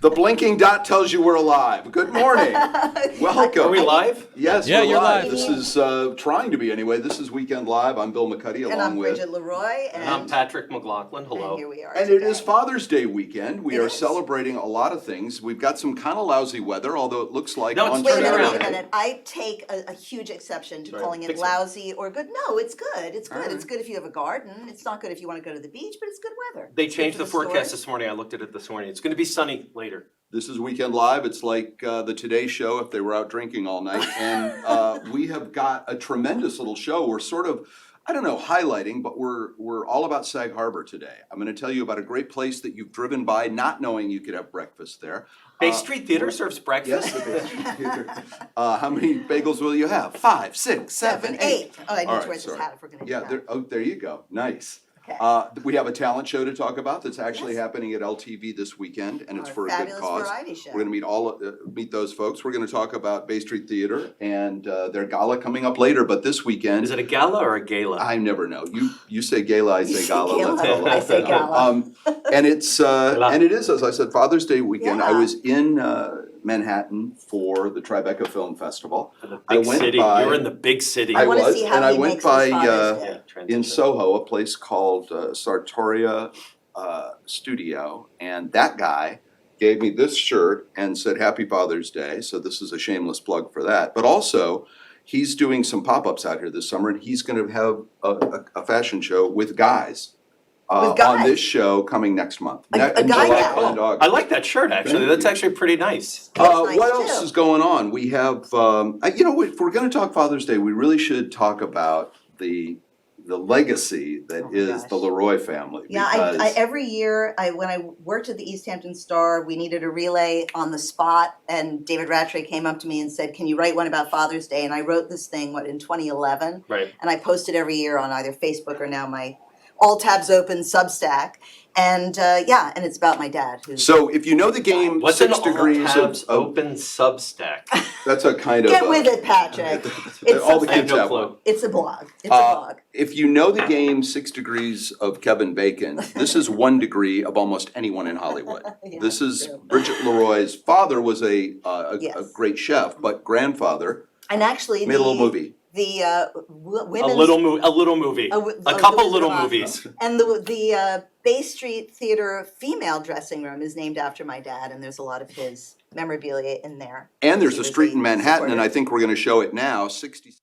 The blinking dot tells you we're alive. Good morning. Welcome. Are we live? Yes, Yeah, we're you're live. live. This is trying to be anyway. This is Weekend Live. I'm Bill McCuddy And along I'm with. Bridget Leroy, and I'm Patrick McLaughlin. Hello. and here we are And it today. is Father's Day weekend. We It are is. celebrating a lot of things. We've got some kind of lousy weather, although it looks like No, it's on Wait a turning minute, around. wait a Saturday. minute. I take a huge exception to Sorry, calling it fix it. lousy or good. No, it's good. It's good. All right. It's good if you have a garden. It's not good if you want to go to the beach, but it's good weather. They It's good changed for the forecast stores. this morning. I looked at it this morning. It's going to be sunny later. This is Weekend Live. It's like the Today Show if they were out drinking all night. And we have got a tremendous little show. We're sort of, I don't know, highlighting, but we're all about Sag Harbor today. I'm going to tell you about a great place that you've driven by not knowing you could have breakfast there. Bay Street Theater serves breakfast. Yes, the Bay Street Theater. How many bagels will you have? 5, 6, 7, 8. Oh, I need All to right, wear this sorry. hat if we're going to Yeah, do that. there you go. Nice. Okay. We have a talent show to talk about that's actually Yes. happening at LTV this weekend, and it's Our for a good fabulous cause. variety show. We're going to meet those folks. We're going to talk about Bay Street Theater and their gala coming up later. But this weekend, Is it a gala or a gala? I never know. You say gala, I You say say gala. gala, Let's go. I say gala. And it is, as I said, Father's Day weekend. I Yeah. was in Manhattan for the Tribeca Film Festival. The I big went city. by- You're in the big city. I want to was, see how and he I went makes by, his Father's Yeah, Day. transition. in Soho, a place called Sartoria Studio, and that guy gave me this shirt and said Happy Father's Day, so this is a shameless plug for that. But also, he's doing some pop-ups out here this summer, and he's gonna have a fashion show with guys. With guys? On this show coming next month. A in guy July now? and August. I like that shirt actually. Thank That's you. actually pretty nice. That's nice, What else too. is going on? We have, if we're gonna talk Father's Day, we really should talk about the legacy that Oh my is gosh. the Leroy family. Yeah, because- I every year, when I worked at the East Hampton Star, we needed a relay on the spot, and David Rattray came up to me and said, "Can you write one about Father's Day?" And I wrote this thing, in 2011, Right. and I post it every year on either Facebook or now my all tabs open Substack, and and it's about my dad. Who's So if you know the game What's an 6 all degrees tabs of, open Substack? that's a kind of. Get with it, Patrick. It's All the Substack. I have kids no have clue. one. It's a blog. It's a blog. If you know the game 6 Degrees of Kevin Bacon, this is 1 degree of almost anyone in Hollywood. Yeah, This is true. Bridget Leroy's father was a Yes. great chef, but grandfather And actually, made a little movie. The A women's little movie. A little movie. A couple little movies. And the Bay Street Theater female dressing room is named after my dad, and there's a lot of his memorabilia in there. And there's He a was street in a Manhattan, and I supporter. think we're gonna show it now, 60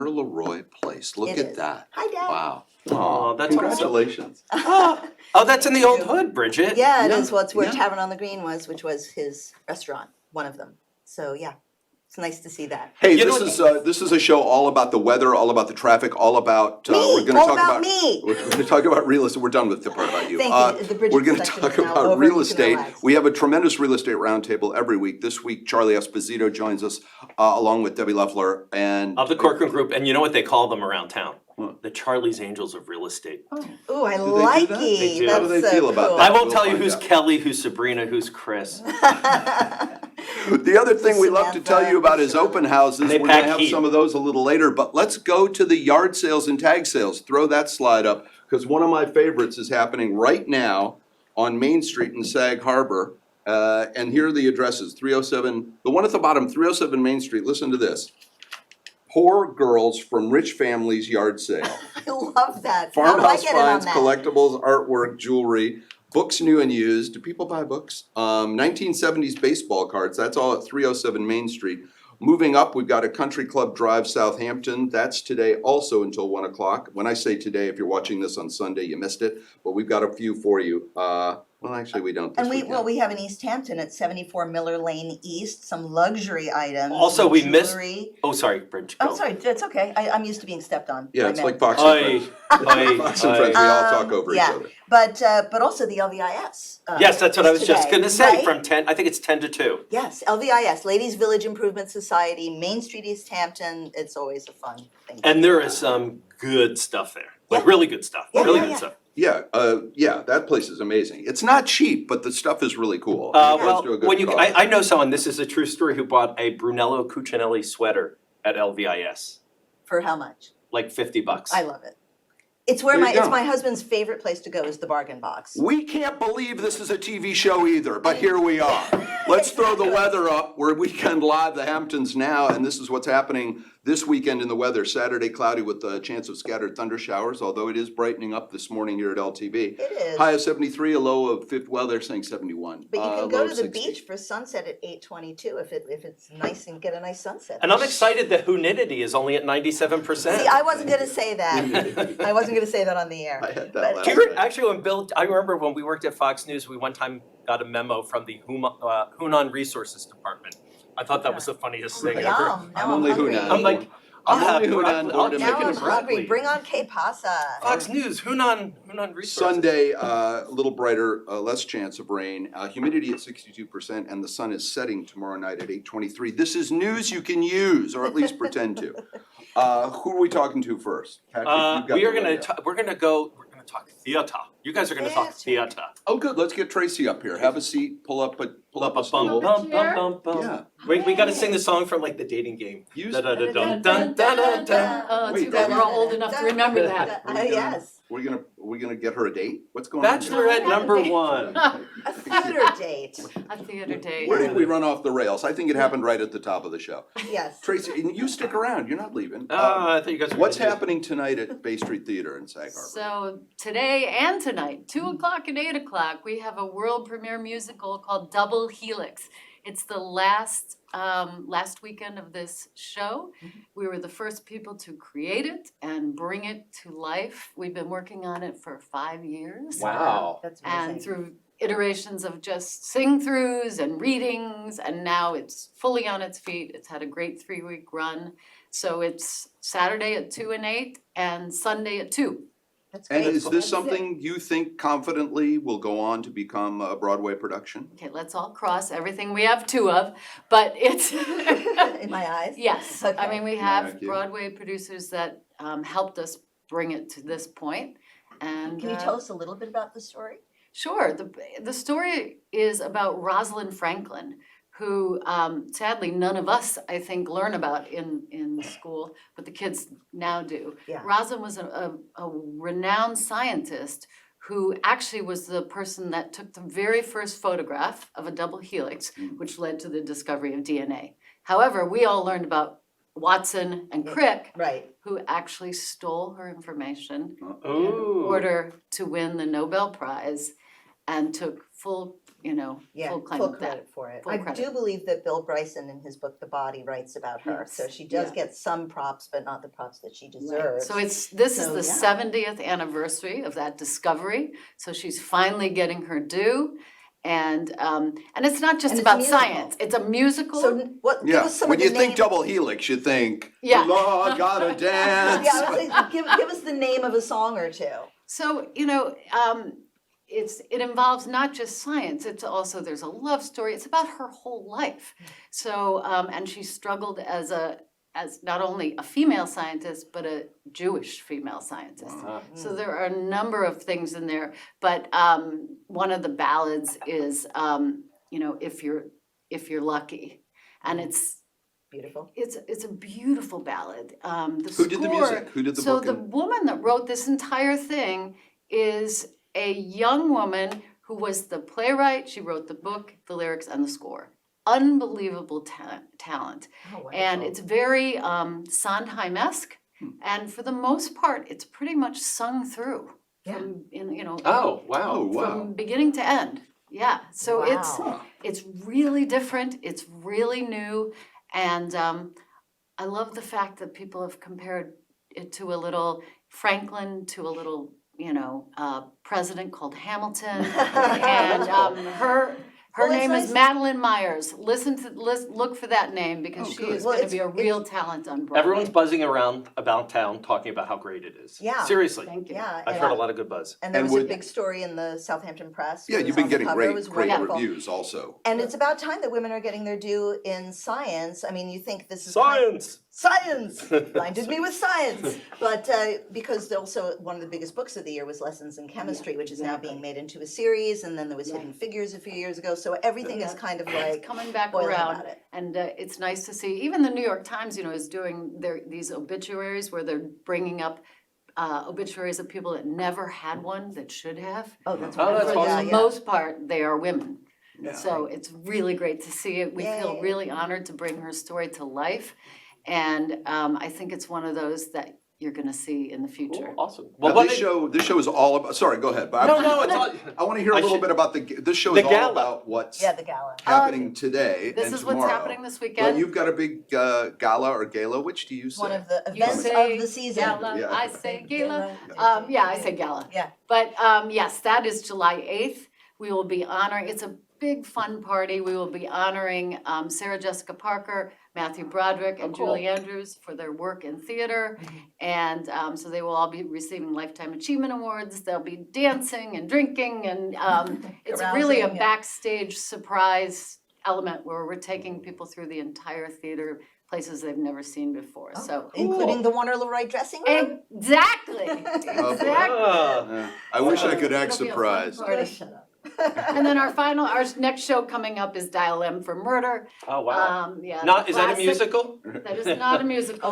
Leroy Place. Look It at is. that. Hi, Dad. Wow. Aw, that's awesome. Congratulations. Oh, that's in the old hood, Bridget. Yeah, it Yeah, is. Well, it's where yeah. Tavern on the Green was, which was his restaurant, one of them. So yeah, it's nice to see that. Hey, You know this is a show all about the weather, all about the traffic, all about Me, we're gonna all talk about me. We're gonna talk about real estate. We're done with the part about you. Thank you. The Bridget We're gonna section talk is now about over. real You can estate. relax. We have a tremendous real estate roundtable every week. This week, Charlie Esposito joins us along with Debbie Leffler and Of the Corcoran Group, and you know what they call them around town? What? The Charlie's Angels of Real Estate. Ooh, I Do they do like that? They do. it. How do That's they so feel about cool. that? I won't We'll tell you find who's out. Kelly, who's Sabrina, who's Chris. The other thing we love to tell you about is open houses. They We're gonna pack have heat. some of those a little later, but let's go to the yard sales and tag sales. Throw that slide up, because one of my favorites is happening right now on Main Street in Sag Harbor. And here are the addresses, 307, the one at the bottom, 307 Main Street, listen to this. Poor girls from rich families yard sale. I love that. How do I Farmhouse get in on finds, that? collectibles, artwork, jewelry, books new and used. Do people buy books? 1970s baseball cards. That's all at 307 Main Street. Moving up, we've got a Country Club Drive, Southampton. That's today also until 1 o'clock. When I say today, if you're watching this on Sunday, you missed it. But we've got a few for you. Well, actually, we don't this And weekend. we have in East Hampton at 74 Miller Lane East, some luxury items. Also, some we missed- jewelry. Oh, sorry, Bridge. I'm go. sorry, it's okay. I'm used to being stepped on. Yeah, by it's men. like Fox Oi, and Friends. oi, Fox and oi. Friends, we all talk over each yeah. other. But also the LVIS. Yes, that's what I was just today, gonna say, right? from 10, I think it's 10 to 2. Yes, LVIS, Ladies Village Improvement Society, Main Street, East Hampton. It's always a fun thing. And there is some good stuff there, like Yeah. really good stuff, Yeah, really yeah, good yeah. stuff. Yeah, that place is amazing. It's not cheap, but the stuff is really cool. You guys Well, do a good when you, cause. I know someone, this is a true story, who bought a Brunello Cucinelli sweater at LVIS, For how much? like $50. I love it. It's where There you it's go. my husband's favorite place to go is the Bargain Box. We can't believe this is a TV show either, but here we are. Let's throw the weather up. We're Weekend Live, the Hamptons now, and this is what's happening this weekend in the weather. Saturday cloudy with a chance of scattered thunder showers, although it is brightening up this morning here at LTV. It is. High of 73, a low of 50, well, they're saying 71. But you can low go of to the 60. beach for sunset at 8:22 if it's nice and get a nice sunset. And I'm excited that humidity is only at 97%. See, I wasn't gonna say that. I wasn't gonna say that on the air. I had that But- last Do you night. actually, when Bill, I remember when we worked at Fox News, we one time got a memo from the Hunan Resources Department. I thought that was the funniest thing ever. Yum, now I'm only hungry. Hunan. I'm like, I'll I'm have only Hunan broccoli, I'll born and chicken Now and I'm hungry. broccoli. Bring on que pasa. Fox News, Hunan Resources. Sunday, a little brighter, less chance of rain. Humidity at 62%, and the sun is setting tomorrow night at 8:23. This is news you can use, or at least pretend to. Who are we talking to first? Patrick, you've got We are the gonna rundown. we're gonna talk theater. You guys are gonna talk Theater. theater. Oh, good. Let's get Tracy up here. Have a seat. Pull up a Bum stool. bum bum bum. Yeah. We gotta sing the song from like the dating game. Use- Da da da dum dun da da da. Oh, Wait, too bad we're all old enough to remember that. Yes, We're gonna get her a date. What's going on? here? Bachelorette number one. a theater date. A theater date. Where did we run off the rails? I think it happened right at the top of the show. Yes. Tracy, and you stick around. You're not leaving. I thought you guys were What's gonna do- happening tonight at Bay Street Theater in Sag Harbor? So today and tonight, 2 o'clock and 8 o'clock, we have a world premiere musical called Double Helix. It's the last weekend of this show. We were the first people to create it and bring it to life. We've been working on it for 5 years. Wow. That's And amazing. through iterations of just sing-throughs and readings, and now it's fully on its feet. It's had a great 3-week run. So it's Saturday at 2 and 8 and Sunday at 2. That's And great. is this something you think confidently will go on to become a Broadway production? Okay, let's all cross everything we have 2 of, but it's, In my eyes? yes. I Okay. mean, we have Thank you. Broadway producers that helped us bring it to this point. And Can you tell us a little bit about the story? Sure. The story is about Rosalind Franklin, who sadly none of us, I think, learn about in school, but the kids now do. Yeah. Rosalind was a renowned scientist who actually was the person that took the very first photograph of a double helix, which led to the discovery of DNA. However, we all learned about Watson and Crick, Right. who actually stole her information in Ooh. order to win the Nobel Prize and took full, Yeah, full claim full of that. credit for it. Full I credit. do believe that Bill Bryson in his book The Body writes about her, so Yes, she does yeah. get some props, but not the props that she deserves. So this is So, the yeah. 70th anniversary of that discovery, so she's finally getting her due. And it's not just And it's about a musical. science, it's a musical. So what, give Yeah, us some when of the you think name- double helix, you think, Yeah. Law gotta dance. Yeah, I was saying, give us the name of a song or two. So, it involves not just science, it's also, there's a love story, it's about her whole life. So, and she struggled as not only a female scientist, but a Jewish female scientist. So there are a number of things in there, but one of the ballads is, if you're lucky. And it's Beautiful. a beautiful ballad. Who did the music? Who did the so book? the woman that wrote this entire thing is a young woman who was the playwright. She wrote the book, the lyrics, and the score. Unbelievable talent. Oh, And wonderful. it's very Sondheim-esque. And for the most part, it's pretty much sung through. Yeah. Oh, wow. Oh, wow. From beginning to end. Yeah, so Wow. it's really different, it's really new, and I love the fact that people have compared it to a little Franklin, to a little, president called Hamilton, and her Well, it's name is nice- Madeline Myers. Look for that name because Oh, she good. is Well, going to be a it's- real talent on Broadway. Everyone's buzzing around about town talking about how great it is. Yeah. Seriously. Thank you. Yeah. I've and heard a I- lot of good buzz. And there And was a would- big story in the Southampton Press. Yeah, It you've was been on the getting cover. It great, was great wonderful. reviews also. And it's about time that women are getting their due in science. I mean, you think this is Science! Science blinded me with science, but because also one of the biggest books of the year was Lessons in Chemistry, which is now being made into a series, and then there was Hidden Figures a few years ago. So everything is kind of like It's coming back boiling around, about it. and it's nice to see. Even the New York Times, is doing these obituaries where they're bringing up obituaries of people that never had one that should have. Oh, that's Oh, that's wonderful. For Yeah, awesome. the yeah. most part, they are women. Yeah. So it's really great to see it. We feel Yay. really honored to bring her story to life. And I think it's one of those that you're gonna see in the future. Cool, awesome. Now, Well, what this did- show is all about, sorry, go ahead, Bob. No, no, it's all. I wanna hear a I little should- bit about this show The is all gala. about what's Yeah, the gala. happening today and tomorrow. This is what's happening this But weekend. you've got a big gala or gala, which do you say? One of the You events say of the season. gala, Yeah. I say gala. Gala. Yeah, I say gala. Yeah. But yes, that is July 8th. We will be honoring, it's a big fun party. We will be honoring Sarah Jessica Parker, Matthew Broderick, and cool. Julie Andrews for their work in theater. And so they will all be receiving Lifetime Achievement Awards. They'll be dancing and drinking, and it's really a Carousing, yeah. backstage surprise element where we're taking people through the entire theater, places they've never seen before. So Including the Warner Leroy dressing room? exactly, boy. exactly. Ah. I wish I could act It'll be a fun surprised. party. Shut up. And then our next show coming up is Dial M for Murder. Oh, wow. Yeah, Not, the is that a classic- musical? That is not a musical,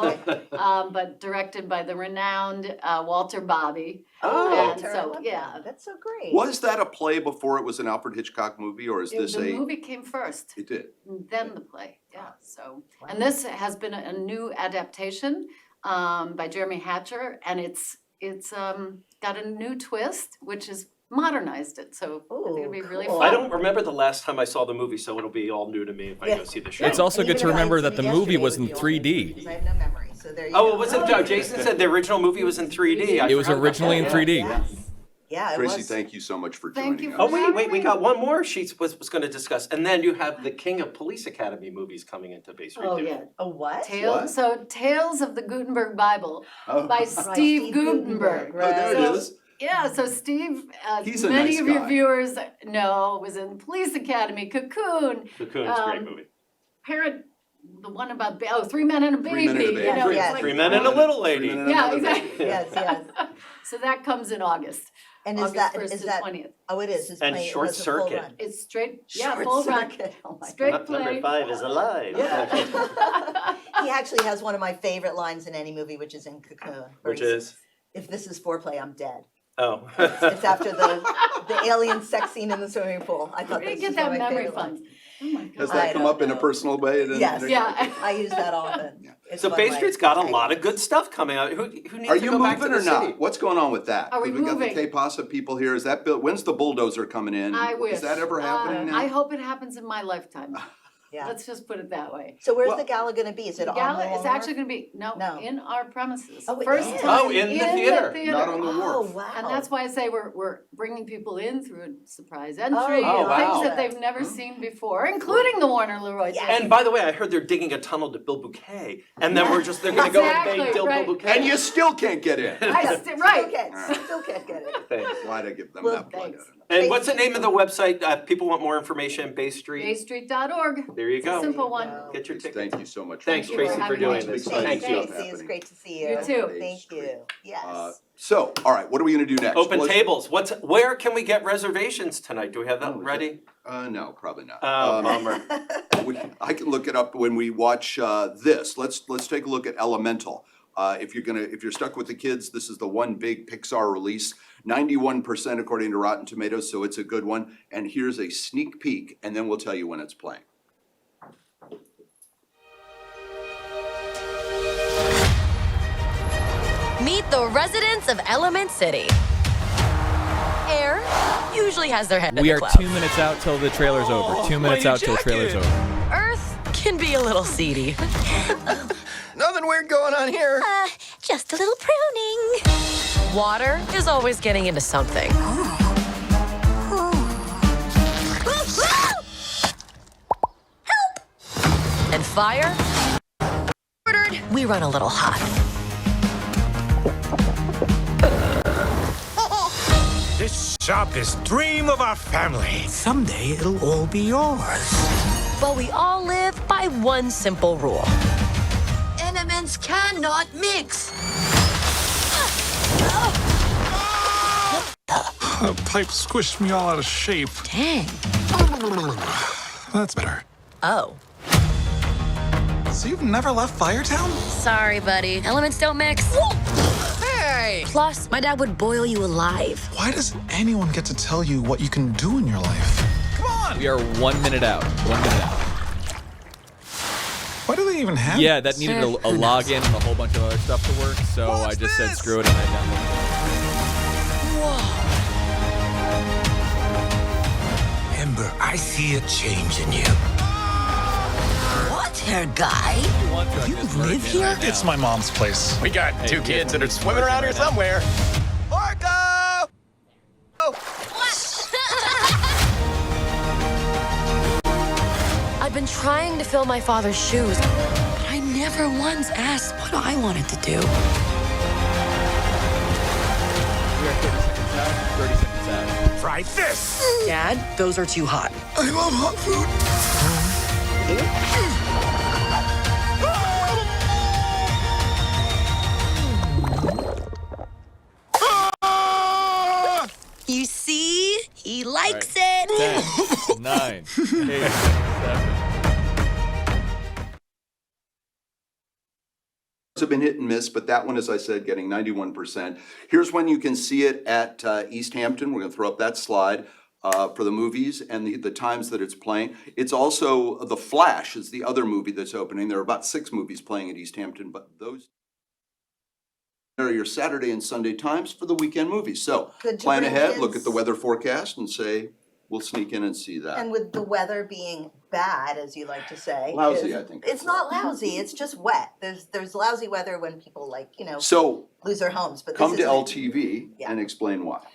but directed by the renowned Walter Bobby. Oh. And Walter, I so, love yeah. that. That's so great. Was that a play before it was an Alfred Hitchcock movie, or is this The a? movie came first, It did. and then the play, yeah, so. And this has been a new adaptation by Jeremy Hatcher, and it's got a new twist, which has modernized it, so I think it'll be really Ooh, fun. cool. I don't remember the last time I saw the movie, so it'll be all new to me if I Yeah. go see the show. It's also And good even to if I remember had that the seen it movie yesterday, was it in would be all 3D. Because I have no memory, so there you Oh, go. it wasn't, Jason said the original movie was in 3D. I It was forgot about originally in that. 3D. Yes. Yeah, it Tracy, was. thank you so much for Thank joining you us. for Oh, wait, we having got me. one more she was gonna discuss, and then you have the King of Police Academy movies coming into Bay Street Oh, too. yeah. A what? What? Tales of the Gutenberg Bible Oh. by Right, Steve Gutenberg. Oh, there it So- is. Yeah, so Steve, He's a many nice of your guy. viewers know, was in Police Academy, Cocoon, Cocoon's a great Um, movie. Parent, the one about, 3 Men and a Baby. Three Men and a Baby. You know, Yeah. it's like- Three Men and a Little Lady. Three Men and Yeah, Another Baby. exactly. Yes, yes. So that comes in August, And is August that, 1st is to that, 20th. oh, it is, it's And playing, Short was a full Circuit. run. It's straight, Short full run, Circuit. Oh my straight God. play. 5 is alive. Yeah. He actually has one of my favorite lines in any movie, which is in Cocoon. where Which he says, is? If this is foreplay, I'm dead. Oh. It's after the alien sex scene in the swimming pool. I thought Where do you this get was that one of my memory favorite from? lines. Oh my Has God. that I come don't up in a know. personal way? Yes. Yeah. I use that often. Yeah. It's So one Bay of my Street's got a lot of antagonists. good stuff coming out. Who needs Are to you go back to moving the or city? not? What's going on with that? Are we 'Cause we got moving? the K-Pasa people here. Is that built? When's the bulldozer coming in? I wish. Is that ever happening now? I hope it happens in my lifetime. Yeah. Let's just put it that way. So where's Well- the gala gonna be? Is it The on gala the is actually gonna be, no, No. in our premises. Oh, it First is? time Oh, in the theater. Not on the Oh, wharf. wow. And that's why I say we're bringing people in through a surprise entry, Oh, and wow. things that they've never seen before, including the Warner Leroy. Yes. Theater. And by the way, I heard they're digging a tunnel to build Bouquet, and then they're gonna go and Exactly, make Bill right. Bouquet. And you still can't get in. Right. Still can't get it. Thanks. Why'd I give them Well, that plug? thanks. And what's the name of the website? People want more information. Bay Street. BayStreet.org. There you It's a go. simple one. Go. Get your ticket. Thank you so much. Thanks, Thank you for Tracy, for having doing me. this. Exciting Thank stuff you. Tracy, it's happening. great to see you. You too. Thank you. Yes. So, all right, what are we gonna do next? Open Let's- tables. Where can we get reservations tonight? Do we have that Oh, is ready? No, probably not. Oh, bummer. I can look it up when we watch this. Let's take a look at Elemental. If you're stuck with the kids, this is the one big Pixar release. 91% according to Rotten Tomatoes, so it's a good one. And here's a sneak peek, and then we'll tell you when it's playing. Meet the residents of Element City. Air usually has their head in We the are clouds. 2 minutes out till the trailer's over. 2 minutes my out till the trailer's jacket. over. Earth can be a little seedy. Nothing weird going on here. Just a little pruning. Water is always getting into something. Help! And fire? We run a little hot. This shop is dream of our family. Someday it'll all be yours. But we all live by one simple rule. Elements cannot mix. The pipe squished me all out of shape. Dang. That's better. Oh. So you've never left Firetown? Sorry, buddy. Elements don't mix. way! Plus, my dad would boil you alive. Why does anyone get to tell you what you can do in your life? Come on! We are 1 minute out. 1 minute out. Why do they even have Yeah, that needed a login and a whole bunch of other stuff to work, so I just said screw it and I downloaded it. Ember, I see a change in you. What, hair guy? You live here? It's my mom's place. We got two kids that are swimming around here somewhere. Marco! I've been trying to fill my father's shoes, but I never once asked what I wanted to do. We are 30 seconds out. 30 seconds out. Try this! Dad, those are too hot. I love hot food. You see? He likes it. 10, 9, 8, 7. Have been hit and miss, but that one, as I said, getting 91%. Here's when you can see it at East Hampton. We're gonna throw up that slide for the movies and the times that it's playing. It's also, The Flash is the other movie that's opening. There are about 6 movies playing at East Hampton, but those are your Saturday and Sunday times for the weekend movies. So Good to plan bring ahead, look kids. at the weather forecast and say, we'll sneak in and see that. And with the weather being bad, as you like to say. Lousy, is- I think. It's not lousy, it's just wet. There's lousy weather when people So lose their homes, but this come to isn't. LTV Yeah. and explain why.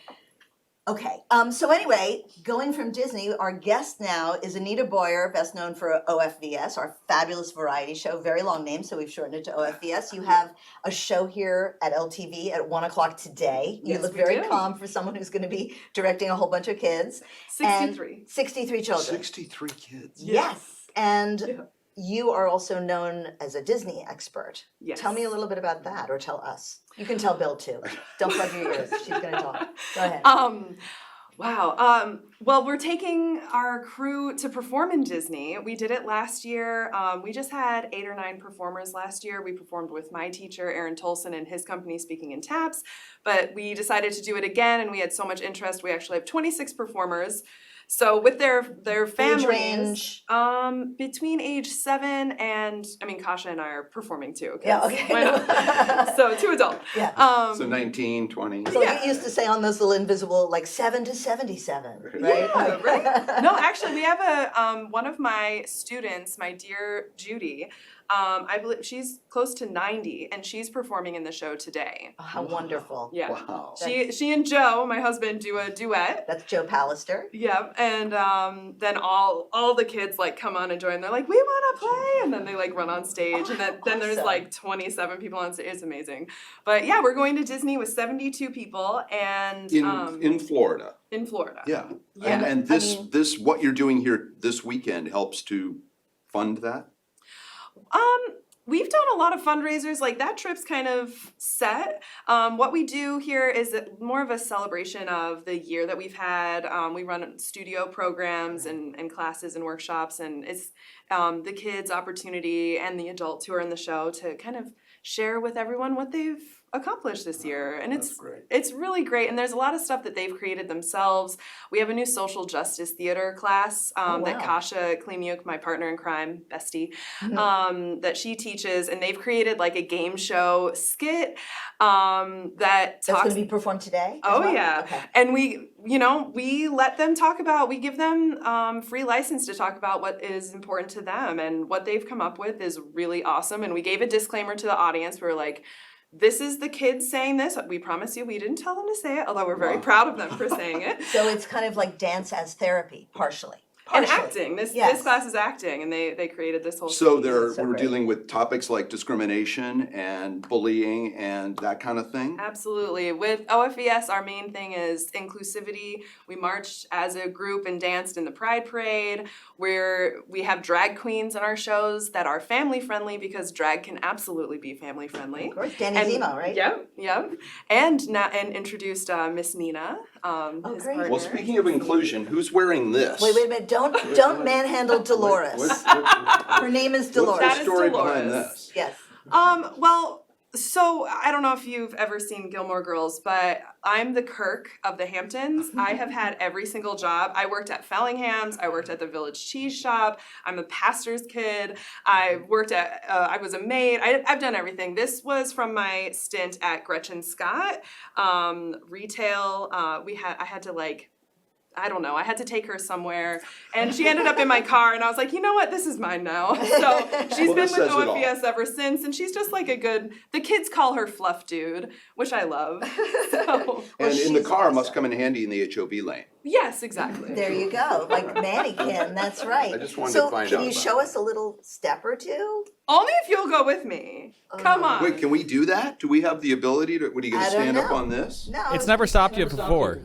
Okay, so anyway, going from Disney, our guest now is Anita Boyer, best known for OFVS, our fabulous variety show. Very long name, so we've shortened it to OFVS. You have a show here at LTV at 1 o'clock today. You Yes, look we very do. calm for someone who's going to be directing a whole bunch of kids. 63. And 63 children. 63 kids. Yes, and Yeah. you are also known as a Disney expert. Yes. Tell me a little bit about that, or tell us. You can tell Bill too. Don't plug your ears. She's going to talk. Go ahead. Wow. Well, we're taking our crew to perform in Disney. We did it last year. We just had 8 or 9 performers last year. We performed with my teacher, Aaron Tolson, and his company, Speaking in Taps. But we decided to do it again, and we had so much interest. We actually have 26 performers. So with their families, range? between age 7 and, Kasha and I are performing too. 'Cause Yeah, okay. why not? So 2 adults. Yeah. So 19, 20. So like it used to say on those little invisible, like 7 to 77, right? Yeah, right. No, actually, we have one of my students, my dear Judy. I believe she's close to 90, and she's performing in the show today. Oh, how wonderful. Yeah. Wow. She and Joe, my husband, do a duet. That's Joe Pallister. Yeah, and then all the kids like come on and join. They're like, we want to play, and then they like run on stage, and then there's awesome. like 27 people on stage. It's amazing. But yeah, we're going to Disney with 72 people, and In Florida. in Florida. Yeah. Yeah. And this, what you're doing here this weekend helps to fund that? We've done a lot of fundraisers, like that trip's kind of set. What we do here is more of a celebration of the year that we've had. We run studio programs and classes and workshops, and it's the kids' opportunity and the adults who are in the show to kind of share with everyone what they've accomplished this year. And That's great. it's really great, and there's a lot of stuff that they've created themselves. We have a new social justice theater class that wow. Kasha Klimiuk, my partner in crime, bestie, that she teaches, and they've created like a game show skit that That's going talks. to be performed today? as Oh well? yeah, Okay. and we let them talk about. We give them free license to talk about what is important to them, and what they've come up with is really awesome. And we gave a disclaimer to the audience. We were like, this is the kids saying this. We promise you we didn't tell them to say it, although we're very proud of them for saying it. So it's kind of like dance as therapy, partially. And Partially. acting. This Yes. class is acting, and they created this whole So thing. we're great. dealing with topics like discrimination and bullying and that kind of thing? Absolutely. With OFVS, our main thing is inclusivity. We marched as a group and danced in the Pride Parade. We have drag queens in our shows that are family friendly, because drag can absolutely be family friendly. Of course, Danny Zemo, right? Yep. And introduced Miss Nina. His great. partner. Well, speaking of inclusion, who's wearing this? Wait a minute. Don't manhandle Dolores. Her name is Dolores. That What's is the story Dolores. behind this? Yes. Well, So I don't know if you've ever seen Gilmore Girls, but I'm the Kirk of the Hamptons. I have had every single job. I worked at Fellingham's. I worked at the Village Cheese Shop. I'm a pastor's kid. I worked at. I was a maid. I've done everything. This was from my stint at Gretchen Scott. Retail. I had to like. I don't know, I had to take her somewhere, and she ended up in my car, and I was like, you know what, this is mine now. So she's Well, been this with says it all. OFES ever since, and she's just like the kids call her Fluff Dude, which I love. So, And in the she's car must awesome. come in handy in the HOV lane. yes, exactly. There you go, like mannequin, that's right. I just wanted to find So out can you about show that. us a little step or two? Only if you'll go with me. Come on. Wait, can we do that? Do we have the ability to, what are you gonna I don't stand up know. on this? No. It's never stopped you before.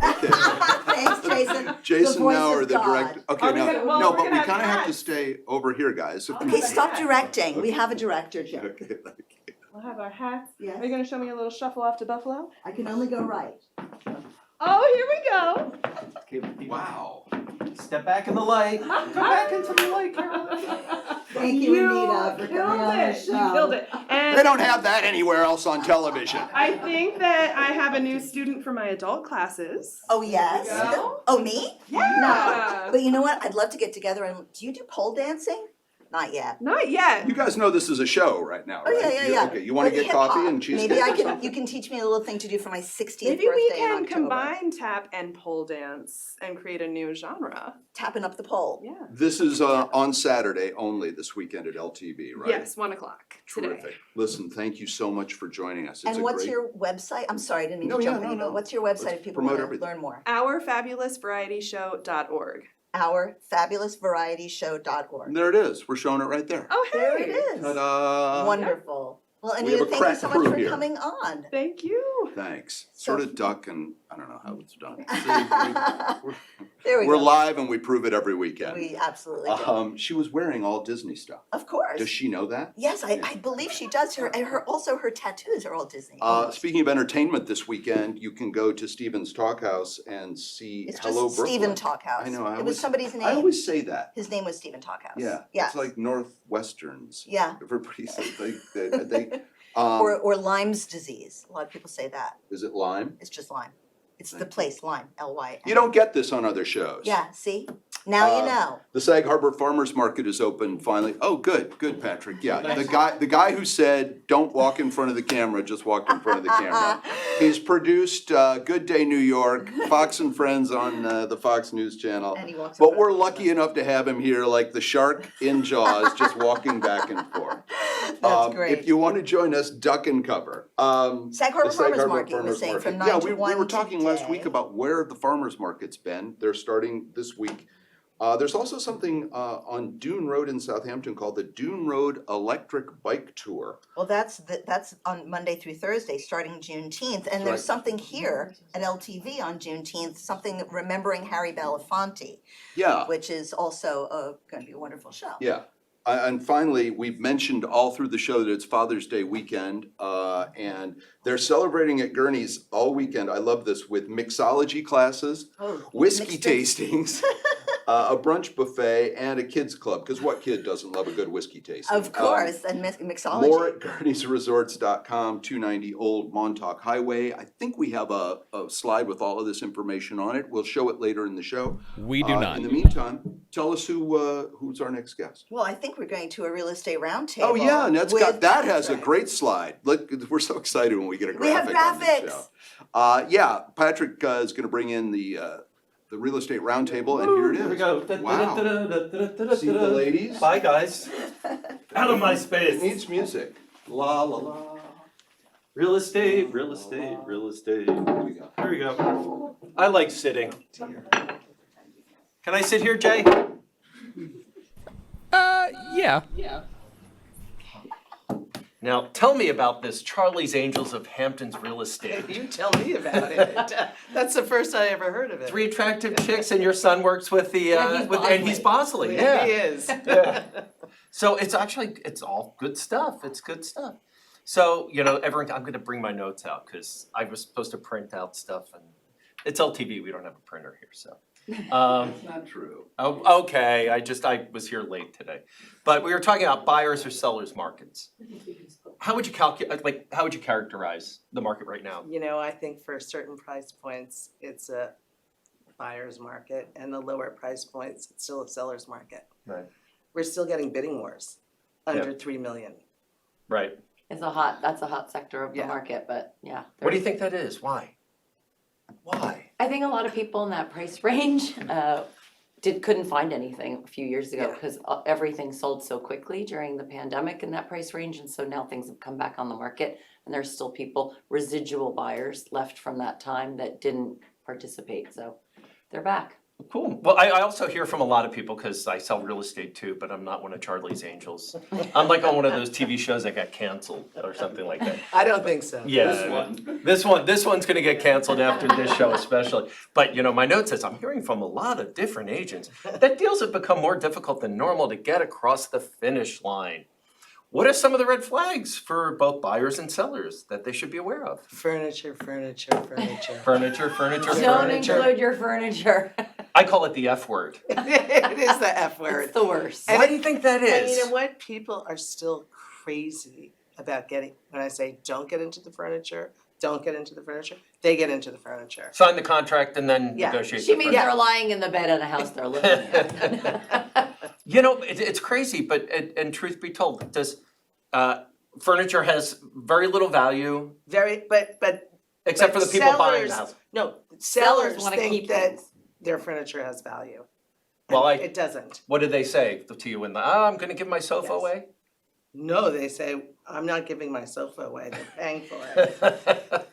Thanks, Jason. The Jason voice now of or the God. director? Okay, Are we now, gonna- well, no, we're but we gonna have kinda have to hats. stay over here, guys. Okay, stop directing. We have a director, Jim. Okay. We'll have our hats. Yes. Are you gonna show me a little shuffle off to Buffalo? I can only go right. Oh, here we go. Okay, Wow. step back in the light. Come back into the light, Carolyn. Thank you, Anita, for coming on the show. You killed it. And They don't have that anywhere else on television. I think that I have a new student for my adult classes. Oh, yes. Go. Oh, me? Yeah. No. But you know what? I'd love to get together and, do you do pole dancing? Not yet. Not yet. You guys know this is a show right now, Oh, right? yeah, yeah, You- yeah. Okay, you wanna But get hip-hop. coffee and cheesecake? Maybe you can teach me a little thing to do for my 60th Maybe birthday we in can October. combine tap and pole dance and create a new genre. Tapping up the pole. Yeah. This is on Saturday only, this weekend at LTV, right? Yes, 1:00 today. Terrific. Listen, thank you so much for joining us. It's And a what's great- your website? I'm sorry, I didn't mean No, to yeah, jump no, in, no. but what's your website Let's if people promote want to everything. learn more? OurFabulousVarietyShow.org. OurFabulousVarietyShow.org. There it is. We're showing it right there. Oh, hey. There it is. Ta-da! Wonderful. Well, We have Anita, a thank you crack so much crew for here. coming on. Thank you. Thanks. So- Sort of duck and, I don't know how it's done. There we We're go. live and we prove it every weekend. We absolutely do. She was wearing all Disney stuff. Of course. Does she know that? Yes, I believe she does. Her also her tattoos are all Disney. Speaking of entertainment this weekend, you can go to Stephen's Talk House and see It's Hello just Brooklyn. Stephen Talkhouse. I know. It was somebody's name. I always say that. His name was Stephen Talkhouse. Yeah. Yes. It's like Northwesterns. Yeah. Everybody says they Or Lyme's disease. A lot of people say that. is it Lyme? It's just Lyme. It's the place, Lyme, L-Y. You don't get this on other shows. Yeah, see? Now you know. The Sag Harbor Farmers Market is open finally. Oh, good, Patrick. Yeah, the guy who said, don't walk in front of the camera, just walked in front of the camera. He's produced Good Day New York, Fox and Friends on the Fox News Channel. And he walks in But front we're of the lucky enough to have him here like the shark in Jaws, just walking back and forth. That's great. If you want to join us, duck and cover. Sag Harbor The Sag Farmers Harbor Market, you were Farmers saying, from Market. 9 to 1 Yeah, we were talking last today. week about where the farmers market's been. They're starting this week. There's also something on Dune Road in Southampton called the Dune Road Electric Bike Tour. Well, that's on Monday through Thursday, starting Juneteenth, and there's right. something here at LTV on Juneteenth, something remembering Harry Belafonte, Yeah, which is also going to be a wonderful show. yeah. And finally, we've mentioned all through the show that it's Father's Day weekend, and they're celebrating at Gurney's all weekend. I love this, with mixology classes, Oh, whiskey mixed drinks. tastings, a brunch buffet, and a kids club. Because what kid doesn't love a good whiskey tasting? Of course, and mixology. More at Gurney'sResorts.com, 290 Old Montauk Highway. I think we have a slide with all of this information on it. We'll show it later in the show. We do not. In the meantime, tell us who's our next guest. Well, I think we're going to a real estate roundtable. Oh yeah, and with that has a Patrick. great slide. Look, we're so excited when we get a We have graphic on this graphics. show. Yeah, Patrick is going to bring in the real estate roundtable, and here it is. Here we go. Wow. See the ladies? Bye, guys. Out of my It space. needs music. La la la. Real estate, real estate, real estate. Here we go. Here we go. I like sitting. Can I sit here, Jay? Yeah. Now, tell me about this Charlie's Angels of Hampton's Real Estate. You tell me about it. That's the first I ever heard of it. 3 attractive chicks, and your son works with the, and he's Bosley, He yeah. is. Yeah. So it's all good stuff. It's good stuff. So, everyone, I'm gonna bring my notes out because I was supposed to print out stuff, and it's LTV, we don't have a printer here, so. That's not true. Oh, okay, I was here late today. But we were talking about buyers or sellers markets. How would you how would you characterize the market right now? You know, I think for certain price points, it's a buyer's market, and the lower price points, it's still a seller's market. Right. We're still getting bidding wars under 3 million. Right. That's a hot sector of the Yeah. market, but yeah. What do you think that is? Why? Why? I think a lot of people in that price range couldn't find anything a few years ago Yeah. because everything sold so quickly during the pandemic in that price range, and so now things have come back on the market, and there's still residual buyers left from that time that didn't participate, so they're back. Cool. Well, I also hear from a lot of people, because I sell real estate too, but I'm not one of Charlie's Angels. I'm like on one of those TV shows that got canceled or something like that. I don't think so. Yeah, this one's gonna get canceled after this show especially. But you know, my note says, I'm hearing from a lot of different agents that deals have become more difficult than normal to get across the finish line. What are some of the red flags for both buyers and sellers that they should be aware of? Furniture. Furniture. Don't include your furniture. I call it the F word. It is the F word. It's the worst. Why do you think that And is? you know what? People are still crazy about when I say don't get into the furniture, they get into the furniture. Sign the contract and then Yeah. negotiate She the means furniture. they're lying in the bed in a house they're living in. You know, it's crazy, but and truth be told, furniture has very little value But except for the people buying the sellers- house. No, Sellers sellers wanna think keep that things. their furniture has value. Well, And it doesn't. What did they say to you I'm gonna give my sofa Yes. away? No, they say, I'm not giving my sofa away, they're paying for it.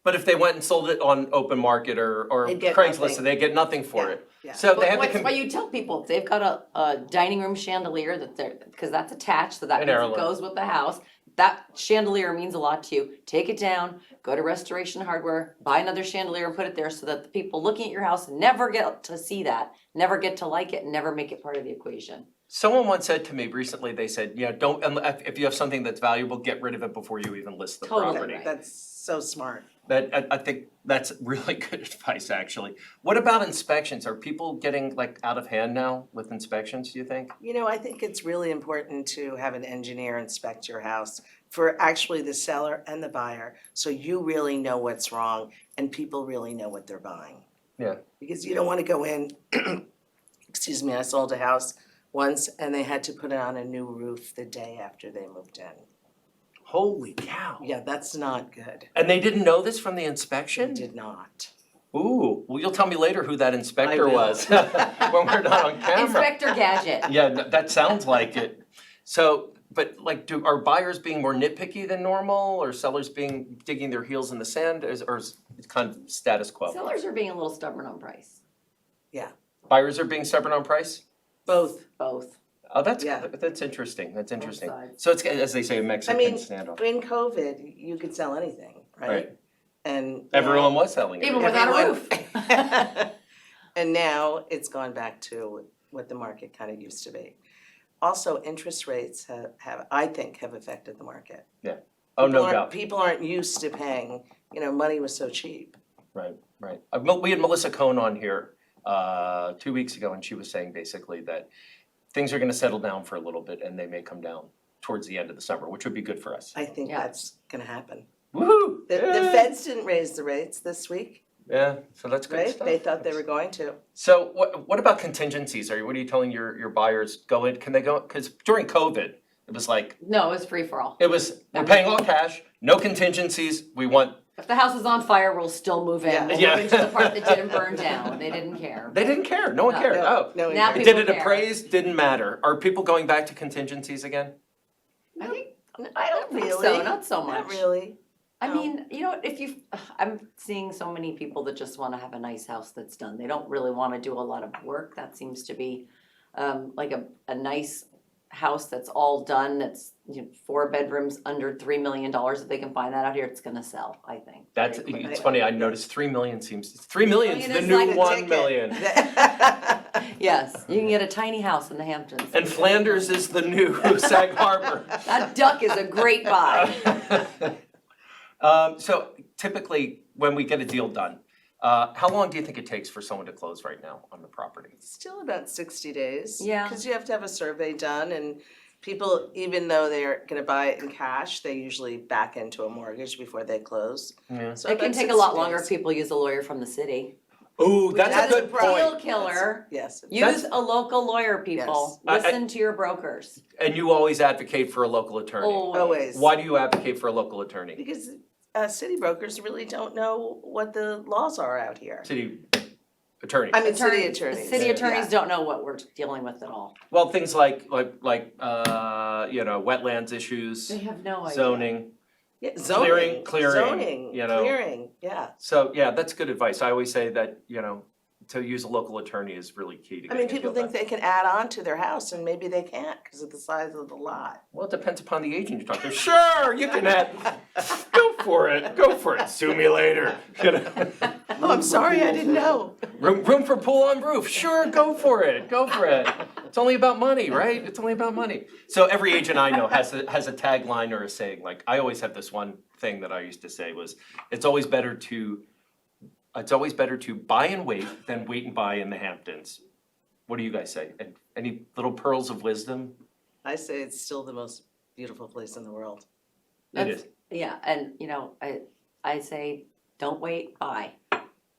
But if they went and sold it on open market or They'd get Craigslist, nothing. they get nothing for Yeah, it. yeah. So they have What's to. why you tell people if they've got a dining room chandelier because that's attached, so that An means heirloom. it goes with the house. That chandelier means a lot to you. Take it down, go to Restoration Hardware, buy another chandelier and put it there so that the people looking at your house never get to see that, never get to like it, and never make it part of the equation. Someone once said to me recently, they said, don't, if you have something that's valuable, get rid of it before you even list the Totally property. right. That's so smart. I think that's really good advice, actually. What about inspections? Are people getting out of hand now with inspections, do you think? You know, I think it's really important to have an engineer inspect your house for actually the seller and the buyer, so you really know what's wrong and people really know what they're buying. Yeah. Because you don't wanna go in, excuse me, I sold a house once and they had to put on a new roof the day after they moved in. Holy cow. Yeah, that's not good. And they didn't know this from the They inspection? did not. Ooh, well, you'll tell me later who that inspector will. was when we're not on camera. Inspector Gadget. Yeah, that sounds like it. So, but are buyers being more nitpicky than normal, or sellers digging their heels in the sand, or is it kind of status quo? Sellers are being a little stubborn on price. Buyers are being stubborn on price? Both. Oh, that's Yeah. that's interesting. That's interesting. sides. So it's, as they say, a Mexican I mean, standoff. in COVID, you could sell anything, right? Right. And Everyone was selling it. Even without a roof. And now it's gone back to what the market kind of used to be. Also, interest rates have I think have affected the market. Oh, no doubt. People aren't used to paying, money was so cheap. Right. We had Melissa Cohn on here 2 weeks ago, and she was saying basically that things are gonna settle down for a little bit, and they may come down towards the end of the summer, which would be good for us. I think Yeah. that's gonna happen. Woohoo! The feds didn't raise the rates this week, Yeah, so that's good right? stuff. They thought they were going to. So what about contingencies? What are you telling your buyers? Go in, can they go, because during COVID, it was No, it was free for all. we're paying all cash, no contingencies, we want, If the house is on fire, we'll still move in. Yeah. We'll Yeah. move into the part that didn't burn down. They didn't care. they didn't care, no one No. cared, No, no one Now cared. Did people it care. appraise? Didn't matter. Are people going back to contingencies again? I don't think so, really. not so much. Not really. I No. mean, I'm seeing so many people that just wanna have a nice house that's done. They don't really wanna do a lot of work. That seems to be like a nice house that's all done, that's 4 bedrooms under $3 million. If they can find that out here, it's gonna sell, I think. That's, very quickly. it's funny, I noticed 3 million seems, 3 million's the is new like a 1 ticket. million. Yes, you can get a tiny house in the Hamptons. And Flanders is the new Sag Harbor. That duck is a great buy. So typically, when we get a deal done, How long do you think it takes for someone to close right now on the property? Still about 60 days. Yeah. Because you have to have a survey done, and people, even though they're gonna buy it in cash, they usually back into a mortgage before they close. Yeah. So It can about take a 60 lot longer days. if people use a lawyer from the city. Ooh, that's a That's good a problem. Deal point. killer. Yes. Use a local lawyer, people. Yes. Listen to your brokers. And you always advocate for a local attorney. Always. Why do you advocate for a local attorney? Because city brokers really don't know what the laws are out here. City attorney. I mean, city attorneys. City attorneys Yeah. don't know what we're dealing with at all. Well, things like wetlands issues, They have no idea. zoning. Yeah, zoning, Clearing, zoning, you know. clearing, yeah. So, yeah, that's good advice. I always say that, to use a local attorney is really key to I mean, getting a people deal think done. they can add on to their house and maybe they can't because of the size of the lot. Well, it depends upon the agent you talk to. Sure, you can add, go for it, sue me later. Oh, I'm sorry, I didn't know. Room for pool on roof, sure, go for it. It's only about money, right? It's only about money. So every agent I know has a tagline or a saying, like, I always have this one thing that I used to say was, it's always better to buy and wait than wait and buy in the Hamptons. What do you guys say? And any little pearls of wisdom? I say it's still the most beautiful place in the world. It is. Yeah, and I say, don't wait, buy.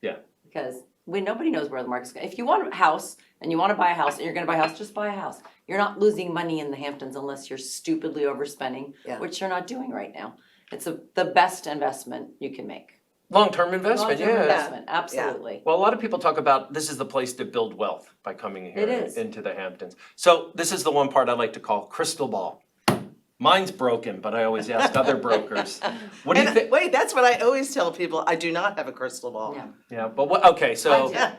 Yeah. Because nobody knows where the market's going. If you want a house and you want to buy a house and you're gonna buy a house, just buy a house. You're not losing money in the Hamptons unless you're stupidly overspending, Yeah. which you're not doing right now. It's the best investment you can make. Long-term investment, Long-term yeah. investment, absolutely. Well, a lot of people talk about this is the place to build wealth by coming here It is. into the Hamptons. So this is the one part I like to call crystal ball. Mine's broken, but I always ask other brokers. What do you think? Wait, that's what I always tell people. I do not have a crystal ball. Yeah. Yeah, but okay, so Yeah.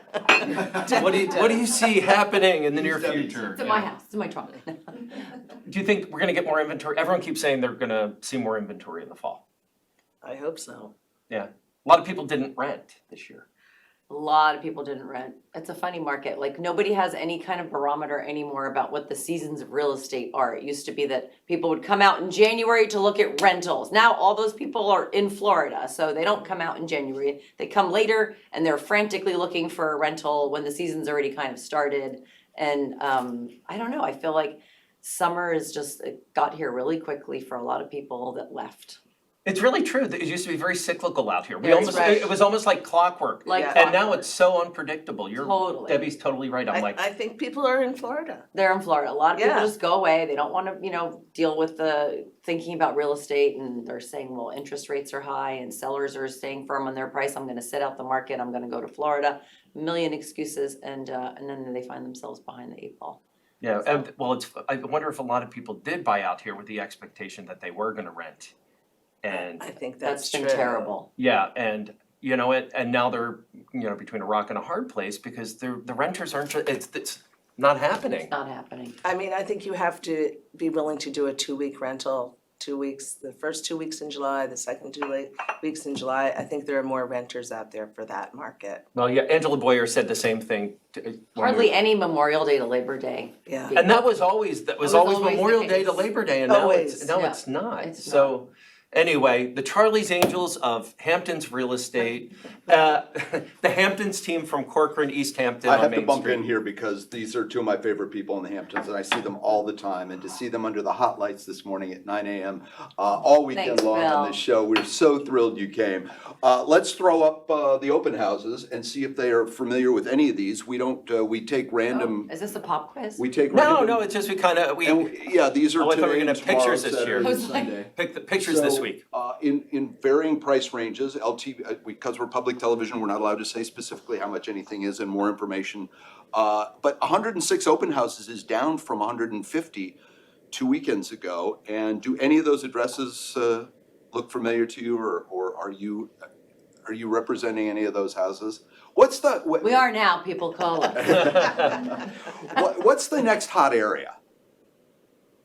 what do you see happening in the near future? It's in my house, it's in my trunk. Do you think we're gonna get more inventory? Everyone keeps saying they're gonna see more inventory in the fall. I hope so. Yeah, a lot of people didn't rent this year. A lot of people didn't rent. It's a funny market. Like nobody has any kind of barometer anymore about what the seasons of real estate are. It used to be that people would come out in January to look at rentals. Now all those people are in Florida, so they don't come out in January. They come later and they're frantically looking for a rental when the season's already kind of started. And I don't know, I feel like summer it got here really quickly for a lot of people that left. It's really true. It used to be very cyclical out here. Very right. It was almost like clockwork. Like And now clockwork. it's so unpredictable. Totally. Debbie's totally right. I'm like, I think people are in Florida. They're in Florida. A lot of people Yeah. just go away. They don't want to, deal with the thinking about real estate, and they're saying, well, interest rates are high and sellers are staying firm on their price. I'm going to sit out the market. I'm going to go to Florida. A million excuses, and then they find themselves behind the eight ball. yeah, and well, I wonder if a lot of people did buy out here with the expectation that they were gonna rent. And I think That's that's been true. terrible. yeah, and and now they're, between a rock and a hard place because the renters aren't, it's not happening. It's not happening. I mean, I think you have to be willing to do a 2-week rental, 2 weeks, the first 2 weeks in July, the second 2 weeks in July. I think there are more renters out there for that market. Well, yeah, Angela Boyer said the same thing. Hardly any Memorial Day to Labor Day. Yeah. And that was always was always the Memorial Day to case. Labor Day, and now Always. it's Yeah. not. It's So, anyway, the Charlie's Angels of Hamptons Real Estate, the Hamptons team from Corcoran, East Hampton I on have to Main bump Street. in here because these are two of my favorite people in the Hamptons, and I see them all the time. And to see them under the hot lights this morning at 9 a.m. All weekend Thanks, long Bill. on this show, we're so thrilled you came. Let's throw up the open houses and see if they are familiar with any of these. We don't. We take random. Is this a pop quiz? We take No, random. no, it's just we kind of, Yeah, these are Oh, I thought we were today gonna and have tomorrow, pictures this year. Saturday I and was like- Sunday. pick the pictures this So, week. In varying price ranges, because we're public television, we're not allowed to say specifically how much anything is and more information. But 106 open houses is down from 150 2 weekends ago. And do any of those addresses look familiar to you, or are you representing any of those houses? What's the We are now, people call us. what's the next hot area?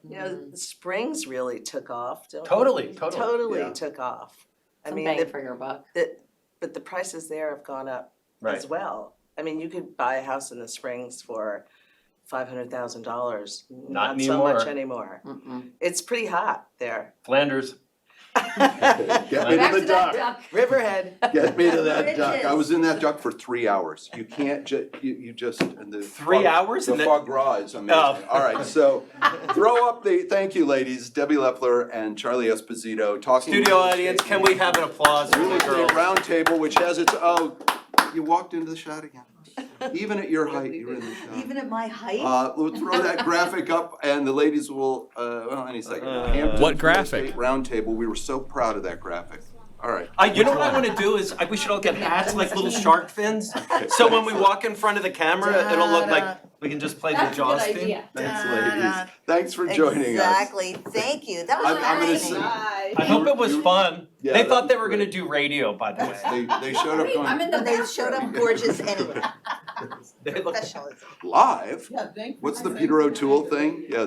You know, the Springs really took off. Totally. Yeah. Took off. I Some mean, bang for your buck. but the prices there have gone up Right. as well. I mean, you could buy a house in the Springs for $500,000. Not so much anymore. anymore. Mm-mm. It's pretty hot there. Flanders. Get me to the duck. Riverhead. Get me to that duck. I Bridges. was in that duck for 3 hours. You can't you just, and the. 3 hours? The And then- foie gras is amazing. Oh. All right, so throw up thank you, ladies, Debbie Leffler and Charlie Esposito talking. Studio audience, can we have an applause for Real the estate girls? round table, which has its, you walked into the shot again. Even at your height, you were in the shot. Even at my height? We'll throw that graphic up and the ladies will, any second. Hamptons What Real graphic? Estate Round Table, we were so proud of that graphic. All right. You know what I wanna do is, we should all get hats like little shark fins. So when we walk in front of the camera, it'll look like, we can just play the Jaws theme. Thanks, ladies. Thanks for joining us. Exactly, thank you, that was I'm gonna fascinating. I hope it was fun. Yeah, They that thought was they were great. gonna do radio, by the way. They showed up going, And they showed up gorgeous anyway. They look- Professionalism. live? What's the Peter O'Toole thing? Yeah,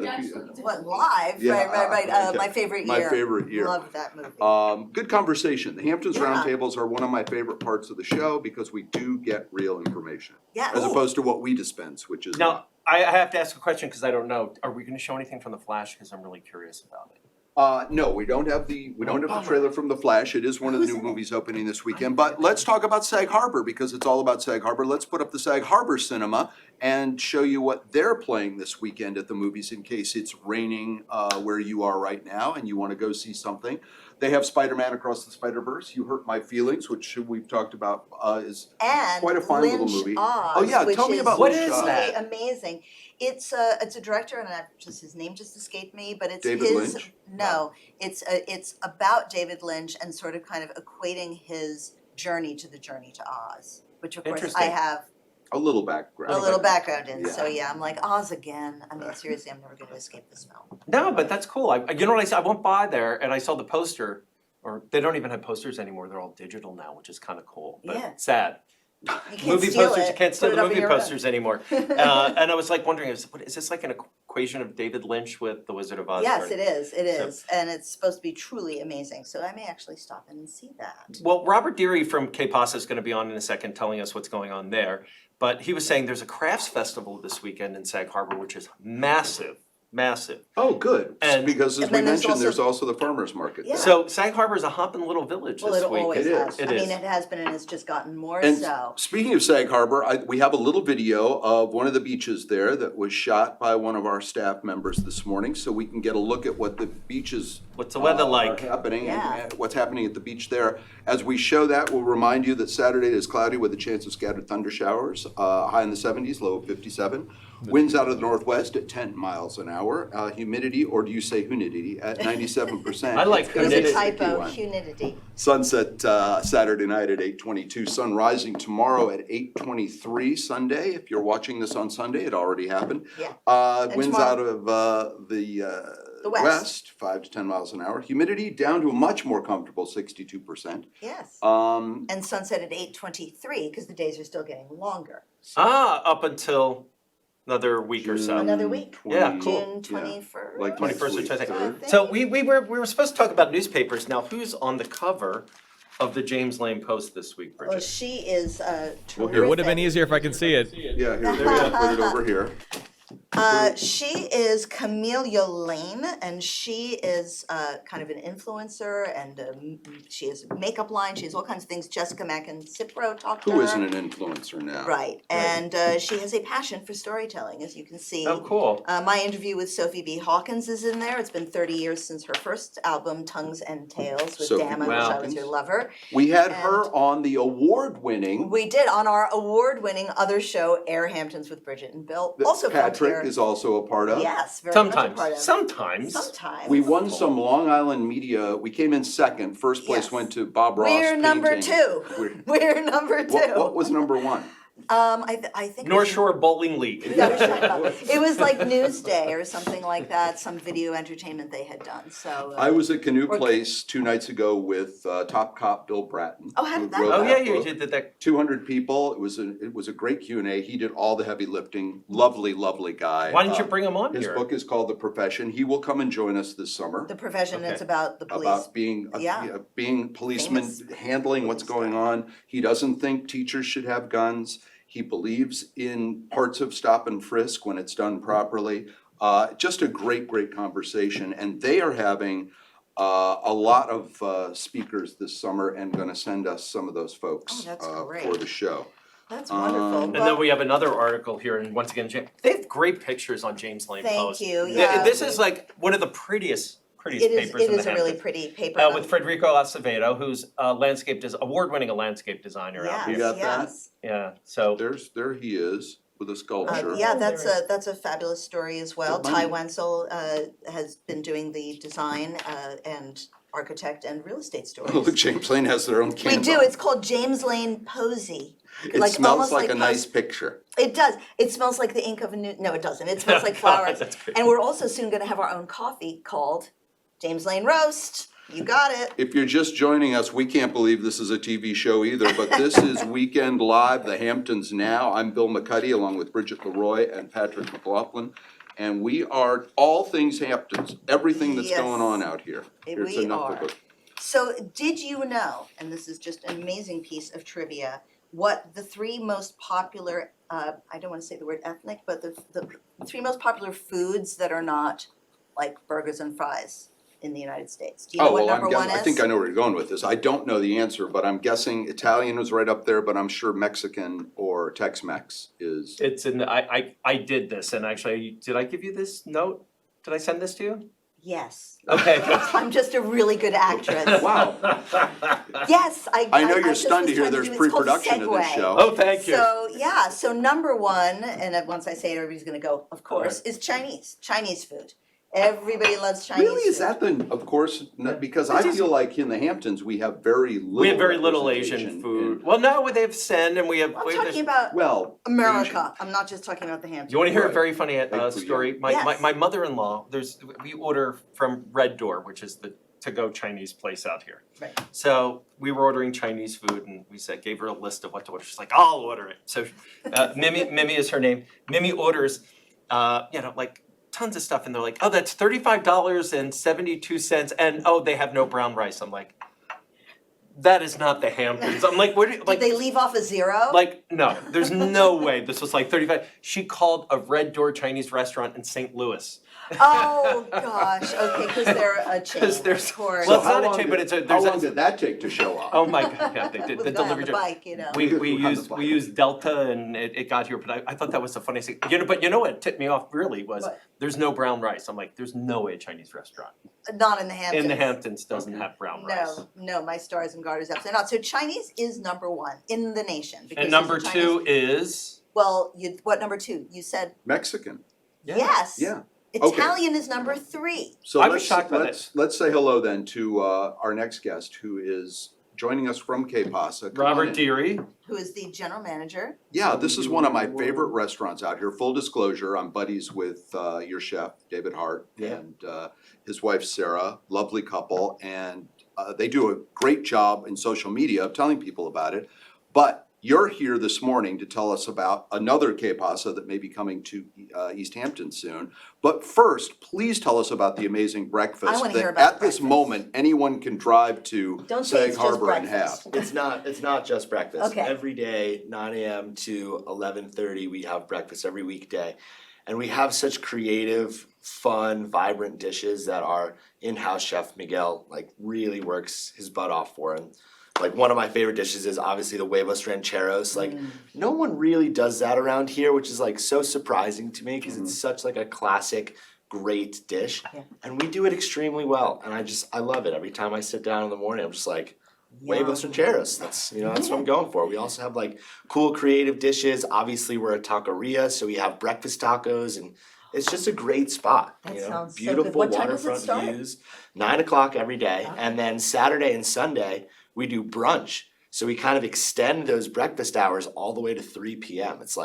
What, live? Yeah, Right, okay. my favorite My year. favorite year. Love that movie. Good conversation. The Hamptons Yeah. Roundtables are one of my favorite parts of the show because we do get real information. Yes. As opposed to what we dispense, which is Now, not. I have to ask a question, cause I don't know, are we gonna show anything from The Flash, cause I'm really curious about it? No, we don't have the trailer from The Flash. It is one of the new movies opening this weekend. But let's talk about Sag Harbor because it's all about Sag Harbor. Let's put up the Sag Harbor Cinema and show you what they're playing this weekend at the movies in case it's raining where you are right now and you want to go see something. They have Spider-Man Across the Spider-Verse, You Hurt My Feelings, which we've talked about is And quite a fine little Lynch movie. Oz, Oh yeah, which tell me about What Lynch is Oz. that? Really amazing. It's a director, and his name just escaped me, but it's David his. Lynch? No, it's about David Lynch and sort of kind of equating his journey to the Journey to Oz, which of course I Interesting. have A little background. a little background in. So Yeah. yeah, I'm like Oz again. I mean, seriously, I'm never going to escape this film. No, but that's cool. You know what I said? I went by there and I saw the poster, or they don't even have posters anymore. They're all digital now, which is kind of cool. But Yeah. sad. You can't Movie steal posters, it. you can't steal Put it the up in movie your room. posters anymore. And I was like wondering, is this like an equation of David Lynch with The Wizard of Oz? Yes, or- it is. It So- is, and it's supposed to be truly amazing. So I may actually stop in and see that. Well, Robert Deary from K-Pasa is gonna be on in a second telling us what's going on there. But he was saying there's a crafts festival this weekend in Sag Harbor, which is massive. Oh, good. And- Because as And we then there's mentioned, also- there's also the farmer's market. Yeah. So Sag Harbor is a hopping little village Well, this it week. always It has. is. It I is. mean, it has been, and it's just gotten more And so. speaking of Sag Harbor, we have a little video of one of the beaches there that was shot by one of our staff members this morning, so we can get a look at what the beaches. What's the weather like? Are happening Yeah. and what's happening at the beach there. As we show that, we'll remind you that Saturday is cloudy with a chance of scattered thunder showers, high in the 70s, low of 57. Winds out of the northwest at 10 miles an hour. Humidity, or do you say humidity, at 97%. I like It was a humidity. typo, humidity. Sunset Saturday night at 8:22. Sun rising tomorrow at 8:23 Sunday. If you're watching this on Sunday, it already happened. Yeah. Winds tomorrow- out of the west. west, 5 to 10 miles an hour. Humidity down to a much more comfortable 62%. Yes. Um, And sunset at 8:23 because the days are still getting longer. Up until another week or so. Another week. Yeah, cool. June 21st. Like 21st or next week, 22nd. third. So we were supposed to talk about newspapers. Now, who's on the cover of the James Lane Post this week, Well, Bridget? she is terrific. It would have been easier if I could see it. Yeah, here, there you go. Put it over here. She is Camellia Lane, and she is kind of an influencer, and she has a makeup line. She has all kinds of things. Jessica Mackin-Cipro talked to her. Who isn't an influencer now? Right, and she has a passion for storytelling, as you can see. Oh, cool. My interview with Sophie B. Hawkins is in there. It's been 30 years since her first album, Tongues and Tales, with Sophie Dama, B. which I was Hawkins. your lover. We had her on the award-winning. We did on our award-winning other show, Air Hamptons with Bridget and Bill. that Also filmed here. Patrick is also a part of. Yes, very much a part of. Sometimes. Sometimes. We won some Long Island media. We came in second. First place Yes. went to Bob Ross We're number Painting. 2. We're- We're number 2. What was number one? I think North Shore Bowling League. it was like Newsday or something like that, some video entertainment they had done, so. I was at Canoe or- Place 2 nights ago with top cop Bill Bratton. Oh, how did who that wrote go? Oh, yeah, book. you did that. 200 people. It was a great Q&A. He did all the heavy lifting. Lovely, lovely guy. Why didn't you bring him on His here? book is called The Profession. He will come and join us this summer. The profession, it's Okay. about the police. About being Yeah. being policemen, Famous handling what's going on. He doesn't think teachers should have guns. He believes in parts of stop and frisk when it's done properly. Just a great, great conversation. And they are having A lot of speakers this summer and gonna send us some of those folks Oh, that's for great. the show. That's wonderful. And then we have another article here, and once again, they have great pictures on James Lane Thank Post. you, Th- yeah. This is like one of the prettiest It papers is, in the it is a really Hamptons. pretty paper. With Federico Acevedo, who's a award-winning landscape designer out You here. got that? Yes. Yeah, so There he is with a sculpture. Yeah, that's a fabulous story as well. Good Ty money. Wenzel has been doing the design and architect and real estate stories. Oh, look, James Lane has their own We Canva. do, it's called James Lane Posy. It like smells almost like a like nice picture. It does. It smells like the ink of a new, no, it doesn't. It smells like flowers. That's great. And we're also soon gonna have our own coffee called James Lane Roast. You got it. If you're just joining us, we can't believe this is a TV show either, but this is Weekend Live, the Hamptons Now. I'm Bill McCuddy along with Bridget Leroy and Patrick McLaughlin. And we are all things Hamptons, everything that's Yes. going on out here. It's We enough are. of it. So did you know, and this is just an amazing piece of trivia, what the three most popular, I don't wanna say the word ethnic, but the three most popular foods that are not like burgers and fries in the United States? Do you know Oh, what well, number one is? I think I know where you're going with this. I don't know the answer, but I'm guessing Italian was right up there, but I'm sure Mexican or Tex-Mex is. it's in, I did this, and actually, did I give you this note? Did I send this to you? Yes. Okay. I'm just a really good actress. Wow. Yes, I know you're just stunned to was hear trying there's do- it's called pre-production of this segue. show. Oh, thank you. So, yeah, so number one, and then once I say it, everybody's gonna go, of course, is Chinese food. Everybody loves Chinese food. Really, is that the, of course, because I feel like in the Hamptons, we have very little. We have very little Asian representation food. in- Well, no, they have Sen, and we have. I'm talking about Well, America, I'm not just talking about the Hamptons. You want to hear a Right. very funny Like for you. story? My Yes. mother-in-law, we order from Red Door, which is the to-go Chinese place out here. Right. So we were ordering Chinese food, and gave her a list of what to order. She's like, "I'll order it." So Mimi is her name. Mimi orders, like tons of stuff, and they're like, "Oh, that's $35.72, and oh, they have no brown rice." I'm like, "That is not the Hamptons." I'm like, "What? Do you, Did they leave off a zero? Like, no, there's no way this was like 35. She called a Red Door Chinese restaurant in St. Louis. Oh, gosh, okay, cause they're a chain, 'Cause there's- of course. Well, it's how not a long chain, did- but it's a- How there's a- long did that take to show up? Oh my God, yeah, they did With the the guy on delivery. the bike, you know. We On the we used Delta and it got here, but I thought that was the funniest thing. But you know what tipped me off really was What? there's no brown rice. I'm like, there's no way a Chinese restaurant Not in the Hamptons. in the Hamptons doesn't have brown rice. No, my stars and garters absolutely not. So Chinese is number one in the nation. because And there's number a Chinese- two is Well, what number two? You said, Mexican, yes. yeah. Okay. Italian is number three. So I was let's, shocked by let's say hello then to our next guest, who is joining us from Cape Pasa. Come on Robert in. Deary. Who is the general manager? Yeah, this is one of my favorite restaurants out here. Full disclosure, I'm buddies with your chef, David Hart, Yeah. and his wife, Sarah, lovely couple. And they do a great job in social media of telling people about it. But you're here this morning to tell us about another Cape Pasa that may be coming to East Hampton soon. But first, please tell us about the amazing breakfast wanna hear that about at this breakfast. moment anyone can drive to Don't say Sag it's just Harbor and have. breakfast. It's not just breakfast. Okay. Every day, 9 a.m. to 11:30, we have breakfast every weekday. And we have such creative, fun, vibrant dishes that our in-house chef Miguel really works his butt off for. And one of my favorite dishes is obviously the huevos rancheros. No one really does that around here, which is so surprising to me because it's such a classic, great dish. Yeah. And we do it extremely well. And I love it. Every time I sit down in the morning, I'm just like, huevos rancheros. That's what I'm going for. We also have cool creative dishes. Obviously we're a taqueria, so we have breakfast tacos, and it's just a great spot. That sounds so good. Beautiful What time does it waterfront start? views. 9 o'clock every day. And then Saturday and Sunday we do brunch. So we kind of extend those breakfast hours all the way to 3 p.m. It's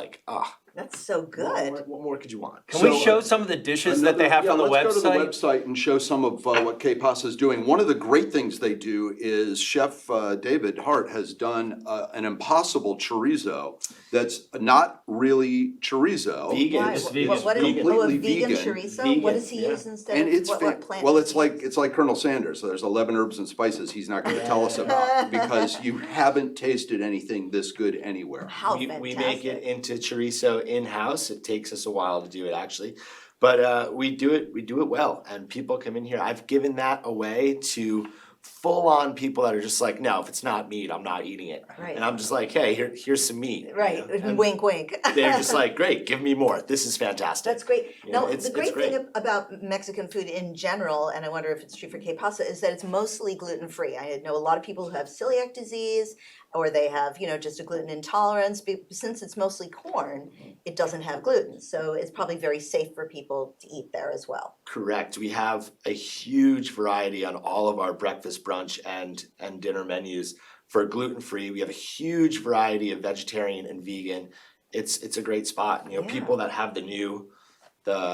That's so good. what more could you want? Can we show some of the dishes that they have on the Let's go to the website? website and show some of what Cape Pasa is doing. One of the great things they do is Chef David Hart has done an impossible chorizo that's not really chorizo. Vegan. Why? It's vegan. What is it? Oh, a Completely vegan vegan. chorizo? Vegan, What does he yeah. use instead And of, it's what plant? well, does he use? it's like Colonel Sanders. So there's 11 herbs and spices he's not going to tell us about because you haven't tasted anything this good anywhere. How We fantastic. make it into chorizo in-house. It takes us a while to do it actually. But we do it well, and people come in here. I've given that away to full-on people that are just like, no, if it's not meat, I'm not eating it. Right. And I'm just like, hey, here's some meat. Right, you know? And wink, wink. they're just like, great, give me more. This is fantastic. That's great. You know, Now, it's the great great. thing about Mexican food in general, and I wonder if it's true for K-pasta, is that it's mostly gluten-free. I know a lot of people who have celiac disease, or they have, just a gluten intolerance. Since it's mostly corn, it doesn't have gluten, so it's probably very safe for people to eat there as well. Correct. We have a huge variety on all of our breakfast, brunch, and dinner menus. For gluten-free, we have a huge variety of vegetarian and vegan. It's a great spot. Yeah. People that have the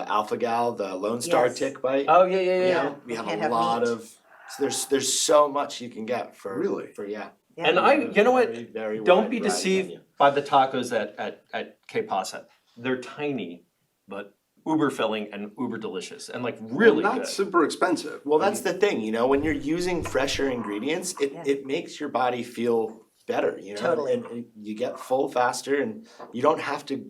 Alpha Gal, the Lone Star Yes. tick bite. Oh, yeah. We have Can't a have lot meat. of. So there's so much you can get for Really? for yeah. Yeah. And you know what? Very, very Don't wide be variety deceived menu. by the tacos at Que Pasa. They're tiny, but uber filling and uber delicious and like really Not good. super expensive. Well, that's the thing, when you're using fresher ingredients, it makes your body feel better, Totally. and you get full faster, and you don't have to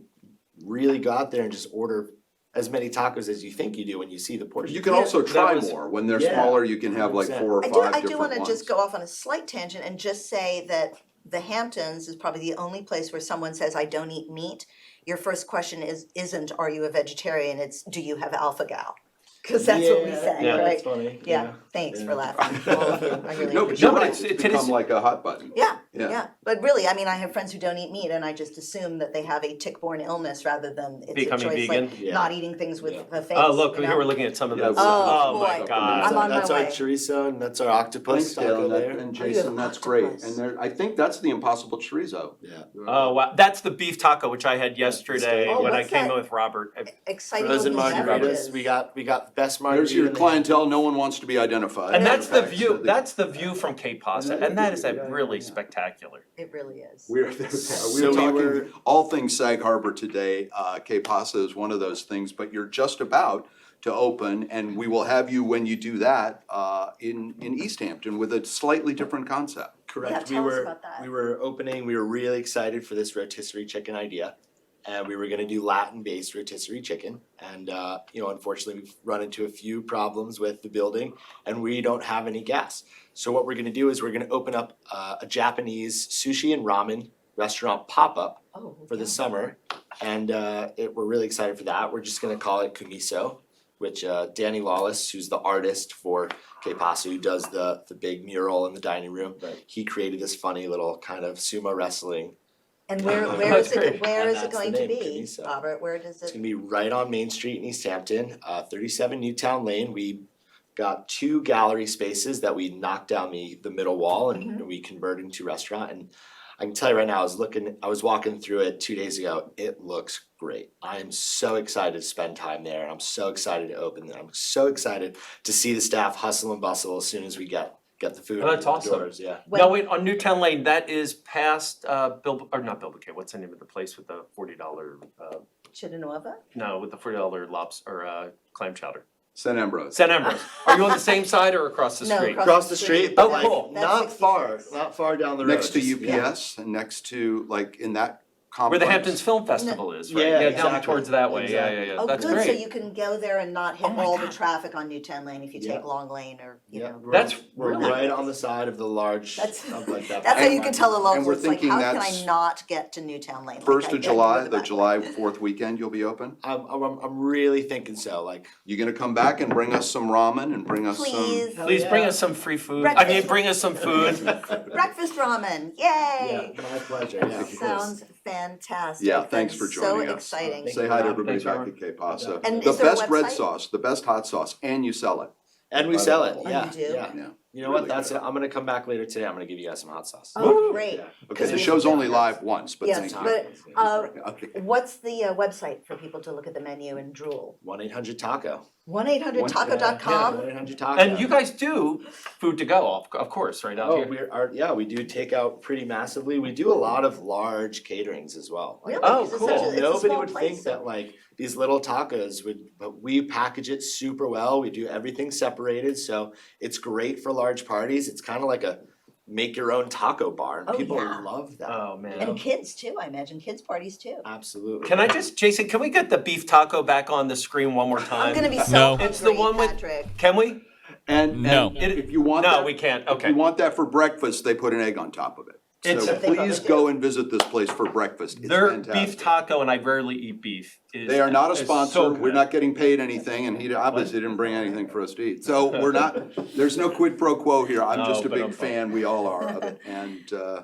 really go out there and just order as many tacos as you think you do when you see the portion. You can also try was- more. When they're Yeah. smaller, you can have like 100%. 4 or 5 I different do want to ones. just go off on a slight tangent and just say that the Hamptons is probably the only place where someone says, I don't eat meat. Your first question isn't, are you a vegetarian? It's, do you have Alpha Gal? Because that's what we say, Yeah. right? That's funny. Yeah, thanks for Yeah. laughing, all of you. I really No, but appreciate you're No, but right. it's- It's it is- become like a hot button. Yeah, Yeah. yeah, but really, I mean, I have friends who don't eat meat, and I just assume that they have a tick-borne illness rather than it's Becoming a choice vegan? like Yeah. not eating things with Yeah. a face. Oh, look, you here know? we're looking at some of Yeah, those. we're- Oh, boy. my I'm God. on my That's our way. chorizo, and that's our octopus Thanks, Dale, taco and, there. and Oh, you Jason, have that's great. octopus. And there, I think that's the Impossible Chorizo. Yeah. Oh, wow. That's the beef taco, which I had yesterday Oh, when I what's came that? in with Robert. Exciting Frozen looking margaritas. beverages. We got the best margarita. There's your in the- clientele, no one wants to be identified. And that's the Okay, view, so that's the view from Cape Pasa, and that is really spectacular. It really is. We're So we talking were- all things Sag Harbor today. Que Pasa is one of those things, but you're just about to open, and we will have you when you do that in East Hampton with a slightly different concept. Correct. Yeah, tell us about that. We were opening. We were really excited for this rotisserie chicken idea, and we were going to do Latin-based rotisserie chicken. And unfortunately, we've run into a few problems with the building, and we don't have any gas. So what we're going to do is we're going to open up a Japanese sushi and ramen restaurant pop-up Oh, for the summer, and we're really excited for that. We're just going to call it Kumiso, which Danny Lawless, who's the artist for Que Pasa, who does the big mural in the dining room, he created this funny little kind of sumo wrestling. And where That's is it, great. where And is it that's the going to name, be, Kamiso. Robert? Where does It's it? gonna be right on Main Street in East Hampton, 37 Newtown Lane. We got 2 gallery spaces that we knocked down the middle wall and we converted into restaurant. And I can tell you right now, I was walking through it 2 days ago. It looks great. I am so excited to spend time there, and I'm so excited to open there. I'm so excied to see the staff hustle and bustle as soon as we get the food Oh, that's in the awesome. doors. Yeah. No, wait, on Newtown Lane, that is past not Bilbocate, what's the name of the place with the $40, Chittenova? no, with the $40 lobster, or clam chowder? San Ambrose. San Ambrose. Are you on the same side or across the No, street? Across the street, Oh, but like cool. That's not far, 66. not far down the road. Next to Just- yeah. UPS and next to, like, in that Where complex. the Hamptons Film Festival is, right? Yeah, down exactly. towards that way, Exactly. yeah, Oh, that's good, so great. you can go there and not hit Oh my all the God. traffic on Newtown Lane if you Yeah. take Long Lane or, Yeah, know. That's we're really right nice. on the side of the large, That's, of like that. that's how you can tell the And we're locals, like, thinking how can that's I not get to Newtown Lane? Like, First I of get to July, the the back July way. 4th weekend, you'll be open? I'm really thinking so, like. You gonna come back and bring us some ramen and bring us some? Please, Please bring us some free food, Breakfast. bring us some food. breakfast ramen, Yeah, yay! my pleasure, yeah, of course. Sounds fantastic. Yeah, thanks That's for joining So us. exciting. Thank Say you, hi to Rob. everybody Thanks, back Rob. at Cape Pasa. And The is there a best red website? sauce, the best hot sauce, and you sell it. And we By the sell way. it, Oh, yeah, you do? yeah. Yeah. You know what, Really that's good. it, I'm gonna come back later today, I'm gonna give you guys some hot sauce. Oh, great. Yeah. Okay, the Because show's it's only different. live once, but Yes, thank you. but, Okay. what's the website for people to look at the menu and drool? 1-800-TACO. 1-800-taco.com? 1-800-TACO. And you guys do food to go, of course, right out Oh, here. we do take out pretty massively. We do a lot of large caterings as well. Like, Really? Oh, 'Cause it's cool. such a- it's a Nobody small would place, think so- that like these little tacos would, but we package it super well. We do everything separated, so it's great for large parties. It's kind of like a make your own taco bar, and Oh, people yeah. love that. Oh, man. And kids too, I imagine, kids parties too. Absolutely. Can I just, Jason, can we get the beef taco back on the screen one more time? I'm gonna be so No. hungry, It's the one with- Patrick. Can we? And No. if you want No, that, we can't, if okay. you want that for breakfast, they put an egg on top of it. It's- So They probably please do. go and visit this place for breakfast. It's Their fantastic. beef taco, and I rarely eat beef, is. They are not a is sponsor, so we're good. not getting paid anything, and he obviously didn't bring anything for us to eat. So we're not, there's no quid pro quo here, I'm No, just a but big I'm fan, we all are of it, and so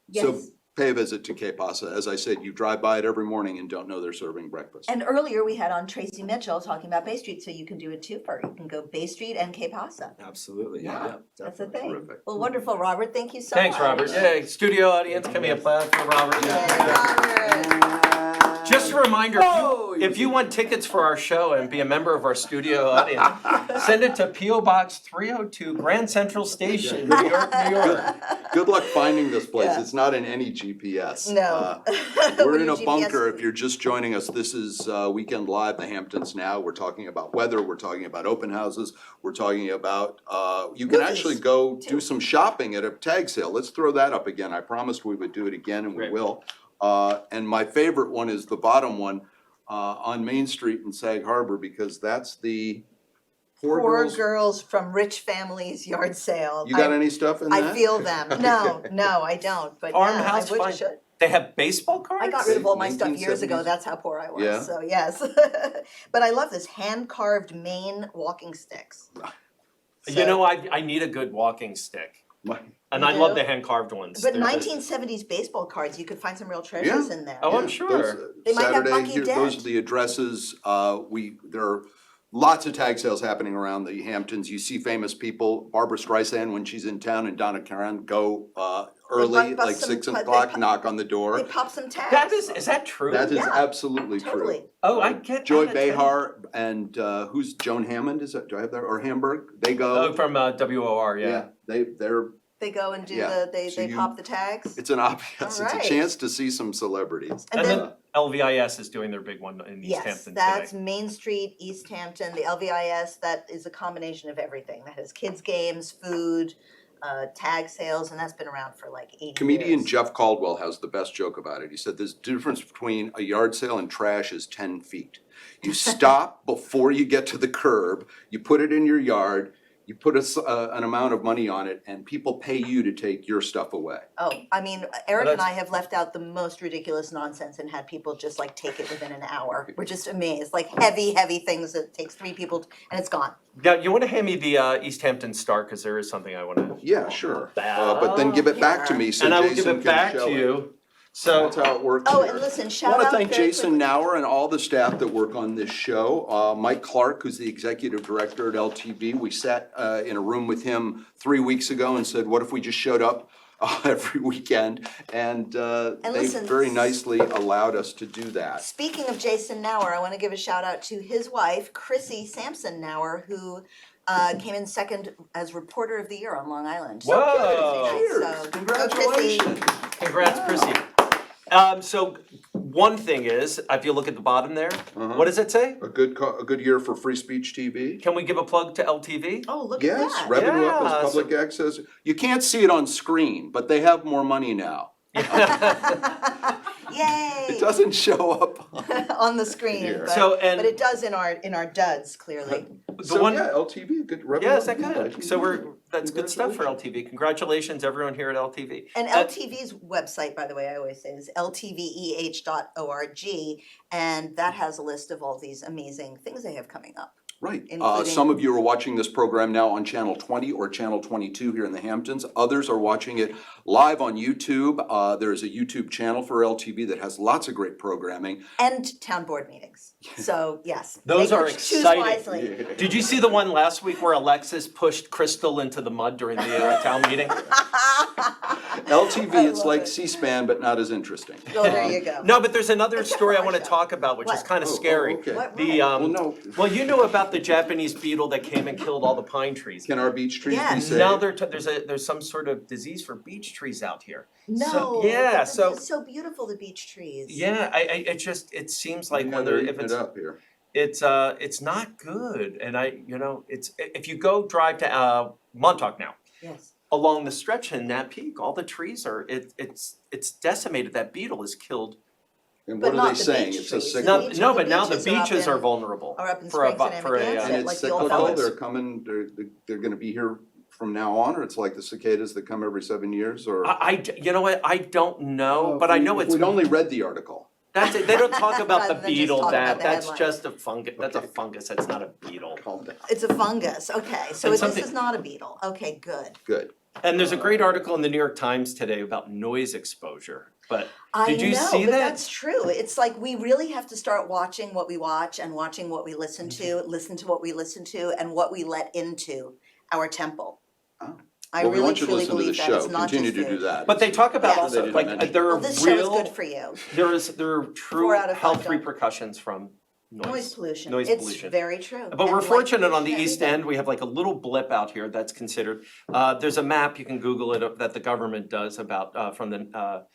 Yes. pay a visit to Que Pasa. As I said, you drive by it every morning and don't know they're serving breakfast. And earlier we had on Tracy Mitchell talking about Bay Street, so you can do a twofer. You can go Bay Street and Que Pasa. Absolutely. Yeah, Yeah. That's the definitely. thing. Terrific. Well, wonderful, Robert. Thank you so much. Thanks, Robert. Yay, studio audience, give me a applause for Robert. Yay, Robert. Just a reminder, Whoa, if you want tickets for our show and be a member of our studio audience, send it to P.O. Box 302, Grand Central Station, New York, New York. Good luck finding this place, Yeah. it's not in any GPS. No. We're When in you a bunker, GPS if you're just joining us, this is Weekend Live, the Hamptons Now, we're talking about weather, we're talking about open houses, we're talking about, you can Movies, actually go do some shopping at a tag sale, let's throw that up again, I promised we would do it again and we Great. will. And my favorite one is the bottom one, on Main Street in Sag Harbor, because that's the poor girls. from rich families yard sale. You got any stuff in that? I feel them. No, no, I don't, but yeah, Farmhouse I would, fine. should. They have baseball cards? I got rid of all my stuff years ago, 1970s. that's how poor I was, Yeah. so yes. But I love this hand-carved Maine walking sticks. You know, I need a good walking stick. My- And You I love do? the hand-carved ones. But They're the- 1970s baseball cards, you could find some real treasures in there. Oh, I'm Yeah, sure. those, They might have Saturday, Bucky here, those Dent. are the addresses, there are lots of tag sales happening around the Hamptons, you see famous people, Barbara Streisand, when she's in town, and Donna Karan go, early, bust like some- 6 they o'clock, pu- knock on the They door. pop some tags. That is that true? That is Yeah, absolutely true. totally. Oh, I get Joy out of town. Behar and, who's Joan Hammond, is that, do I have that, or Hamburg, they Oh, go, from WOR, yeah. they're, They go and do Yeah, they so you- pop the tags. it's an obvious, it's a Alright. chance to see some celebrities. And And then, then LVIS is doing their big one in East yes, Hampton that's today. Main Street, East Hampton, the LVIS, that is a combination of everything. That has kids' games, food, tag sales, and that's been around for like 80 Comedian years. Jeff Caldwell has the best joke about it. He said, "The difference between a yard sale and trash is 10 feet. You stop before you get to the curb, you put it in your yard, you put an amount of money on it, and people pay you to take your stuff away." Oh, I mean, Eric and that's- I have left out the most ridiculous nonsense and had people just like take it within an hour. We're just amazed, like heavy things that takes 3 people and it's gone. Now, you wanna hand me the East Hampton Star, cause there is something I wanna. Yeah, sure. But then give it back to me so And I will give Jason it can back show to it. you. So, That's how it works Oh, here. and listen, I shout wanna out thank very Jason quickly- Nauer and all the staff that work on this show. Mike Clark, who's the executive director at LTV. We sat in a room with him 3 weeks ago and said, what if we just showed up every weekend? And they listen, very nicely allowed us to do that. Speaking of Jason Nauer, I want to give a shout out to his wife, Chrissy Sampson Nauer, who came in second as Reporter of the Year on Long Island. Whoa. Cheers. So, Congratulations. congrats, Chrissy. So, one thing is, if you look at the bottom there, what does it say? A good year for Free Speech TV. Can we give a plug to LTV? Oh, look Yes, at that. revenue up Yeah, as public access. You can't see it on screen, but they have more money now. Yay! It doesn't show up. On the screen, Here. but, So, and- but it does in our duds, clearly. So one- yeah, LTV, good revenue. Yeah, is up, that good? LTV. So that's good stuff for LTV. Congratulations, everyone here at LTV. And LTV's website, by the way, I always say is ltveh.org, and that has a list of all these amazing things they have coming up. Right. Including- Some of you are watching this program now on Channel 20 or Channel 22 here in the Hamptons. Others are watching it live on YouTube. There is a YouTube channel for LTV that has lots of great programming. And town board meetings. So, yes. Those make are your- choose exciting. wisely. Did you see the one last week where Alexis pushed Crystal into the mud during the town meeting? LTV, it's love like it. C-SPAN, but not as interesting. Oh, there you go. No, but there's another Except story for I our want to show. talk about, which is What? kind of Oh, scary. okay. What? The Well, no. well, you know about the Japanese beetle that came and killed all the pine trees. Can our beach trees be Yes. saved? Now there's some sort of disease for beach trees out here. No, So, yeah, but so it's so beautiful, the beach trees. yeah, it seems like Yeah, when they're they're if eating it's it up here. it's not good, and it's if you go drive to Montauk now, Yes. along the stretch in that peak, all the trees are, it's decimated. That beetle is killed. And But what are not they the saying? beach It's a trees. cyclical. The beach- No, the but now the beaches are up beaches in- are vulnerable. Are up in for a Springs bu- and for a, Amagansett, And it's like the old cyclical, fellas. they're coming, they're gonna be here from now on, or it's like the cicadas that come every 7 years, or? You know what, I don't know, but I know If it's. we'd only read the article. That's it. They don't talk about the Rather than just beetle, talk about the that's headline. just a fungus, that's a fungus, that's not a beetle. Calm down. It's a fungus, okay, so And this something- is not a beetle, okay, good. Good. And there's a great article in the New York Times today about noise exposure, but I did you know, see but that? that's true. It's like we really have to start watching what we watch and watching what we listen to, listen to what we listen to, and what we let into our temple. Oh. I Well, we really want you to truly listen to the believe that it's show, not continue just to do food. that. But they talk about Yeah. also, They like, didn't there are Well, this show is real, good for you. there are true 4 out of 5 health don't. repercussions from Noise pollution. Noise It's pollution. very true. But we're And like fortunate on the pollution, East everything. End, we have like a little blip out here that's considered. There's a map, you can Google it, that the government does about, from the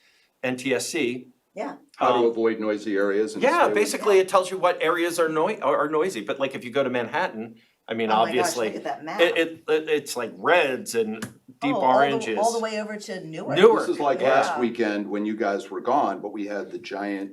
NTSC. Yeah. How to Um, avoid noisy areas and stay Yeah, away- basically it tells you what areas are noisy, but like if you go to Manhattan, I mean, Oh my gosh, obviously. look at that map. It's like reds and deep Oh, oranges. all the way over to Newark. Newark. This is like Yeah. last weekend when you guys were gone, but we had the giant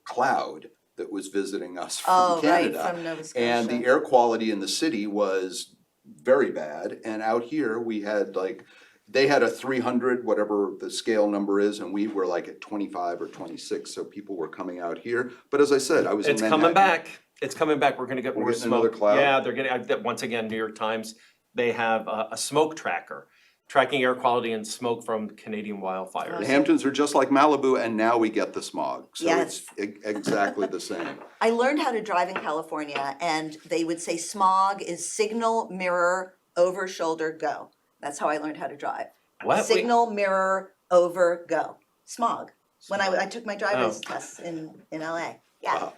cloud that was visiting us from Oh, right, Canada. from Nova Scotia. And the air quality in the city was very bad, and out here, we had like, they had a 300, whatever the scale number is, and we were like at 25 or 26, so people were coming out here. But as I said, I was in It's Manhattan. coming back. It's coming back. We're gonna get We're more getting another smoke. cloud? Yeah, they're getting, once again, New York Times, they have a smoke tracker, tracking air quality and smoke from Canadian The wildfires. Hamptons are just like Malibu, and now we get the smog, so Yes. it's exactly the same. I learned how to drive in California, and they would say smog is signal, mirror, over, shoulder, go. That's how I learned how to drive. What? Signal, mirror, over, go. Smog. When I took my driver's Oh. tests in LA. Yeah. Wow.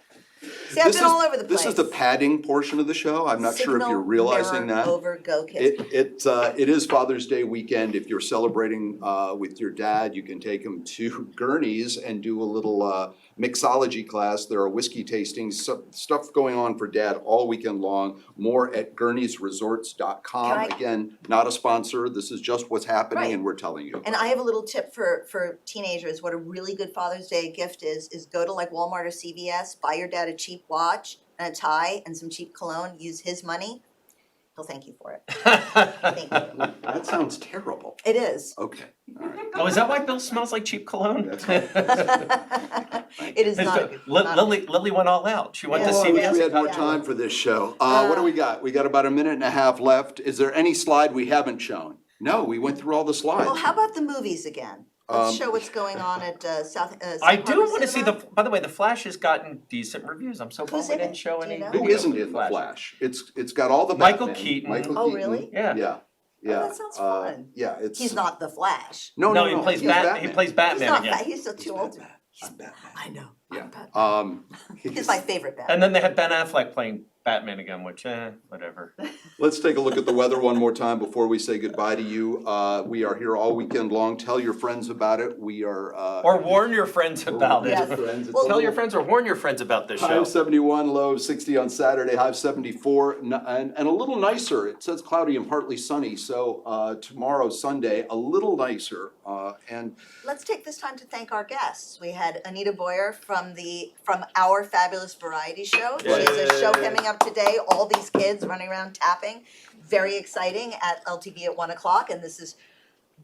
See, I've This been is- all over the place. This is the padding portion of the show. I'm not sure if you're Signal, realizing mirror, that. over, go, kids. It is Father's Day weekend. If you're celebrating with your dad, you can take him to Gurney's and do a little mixology class. There are whiskey tastings, stuff going on for dad all weekend long. More at gurneysresorts.com. Can I- Again, not a sponsor. This is just what's happening Right. and we're telling you. And I have a little tip for teenagers. What a really good Father's Day gift is go to like Walmart or CVS, buy your dad a cheap watch and a tie and some cheap cologne. Use his money. He'll thank you for it. Thank you. That sounds terrible. It is. Okay, all right. Oh, is that why Bill smells like cheap cologne? That's It is not a good. not a- Lily went all out. She went to Yeah. Well, I wish CVS. we had more Yeah. time for this show. What do we got? We got about a minute and a half left. Is there any slide we haven't shown? No, we went through all the slides. Well, how about the movies again? Let's show what's going on at South I South do Harbor want to see Cinema. by the way, The Flash has gotten decent reviews. I'm so bummed Who's we in didn't it? show Do you any know? Who video isn't of in The Flash? It's got all the Michael Batman. Keaton. Michael Oh, Keaton. really? Yeah. Yeah, yeah. that sounds fun. Yeah, it's. He's not the Flash. No, he plays he's He plays He's Batman not. again. He's still too old. Batman. I'm Batman. I know. Yeah. I'm Batman. He's my favorite Batman. And then they had Ben Affleck playing Batman again, which whatever. Let's take a look at the weather one more time before we say goodbye to you. We are here all weekend long. Tell your friends about it. We are. Or warn your friends about it. Yes. Friends. It's Well, a Tell your little- friends or warn your friends about this High show. of 71, low of 60 on Saturday, high of 74, and a little nicer. It says cloudy and partly sunny, so tomorrow, Sunday, a little nicer. And Let's take this time to thank our guests. We had Anita Boyer from our fabulous variety show. She has a show coming up today. All these kids running around tapping, very exciting at LTV at 1 o'clock. And this is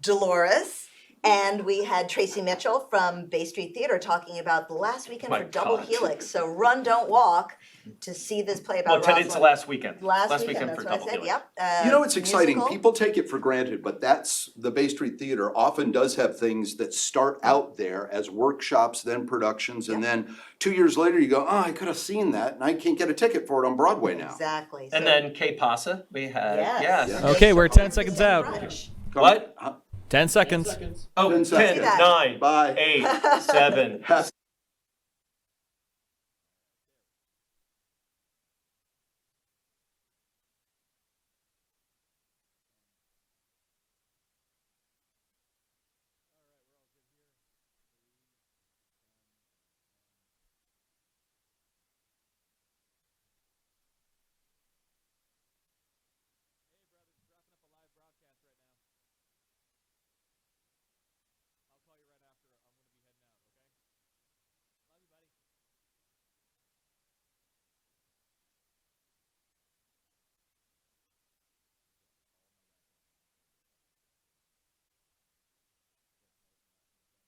Dolores. And we had Tracy Mitchell from Bay Street Theater talking about the last weekend My for Double God. Helix. So run, don't walk to see this play about Well, today's the Rosalind. last weekend. Last weekend weekend, for that's what I Double said. Helix. Yep. you know, it's exciting. musical. People take it for granted, but that's the Bay Street Theater often does have things that start out there as workshops, then productions, and then 2 years later you go, oh, I could have seen that, and I can't get a ticket for it on Broadway now. Exactly. And So- then Kay Pasa, we had Yes. yes. Okay, we're 10 seconds out. Brunch. What? 10 seconds. Oh, 10 10, seconds. 9, Bye. 8, 7,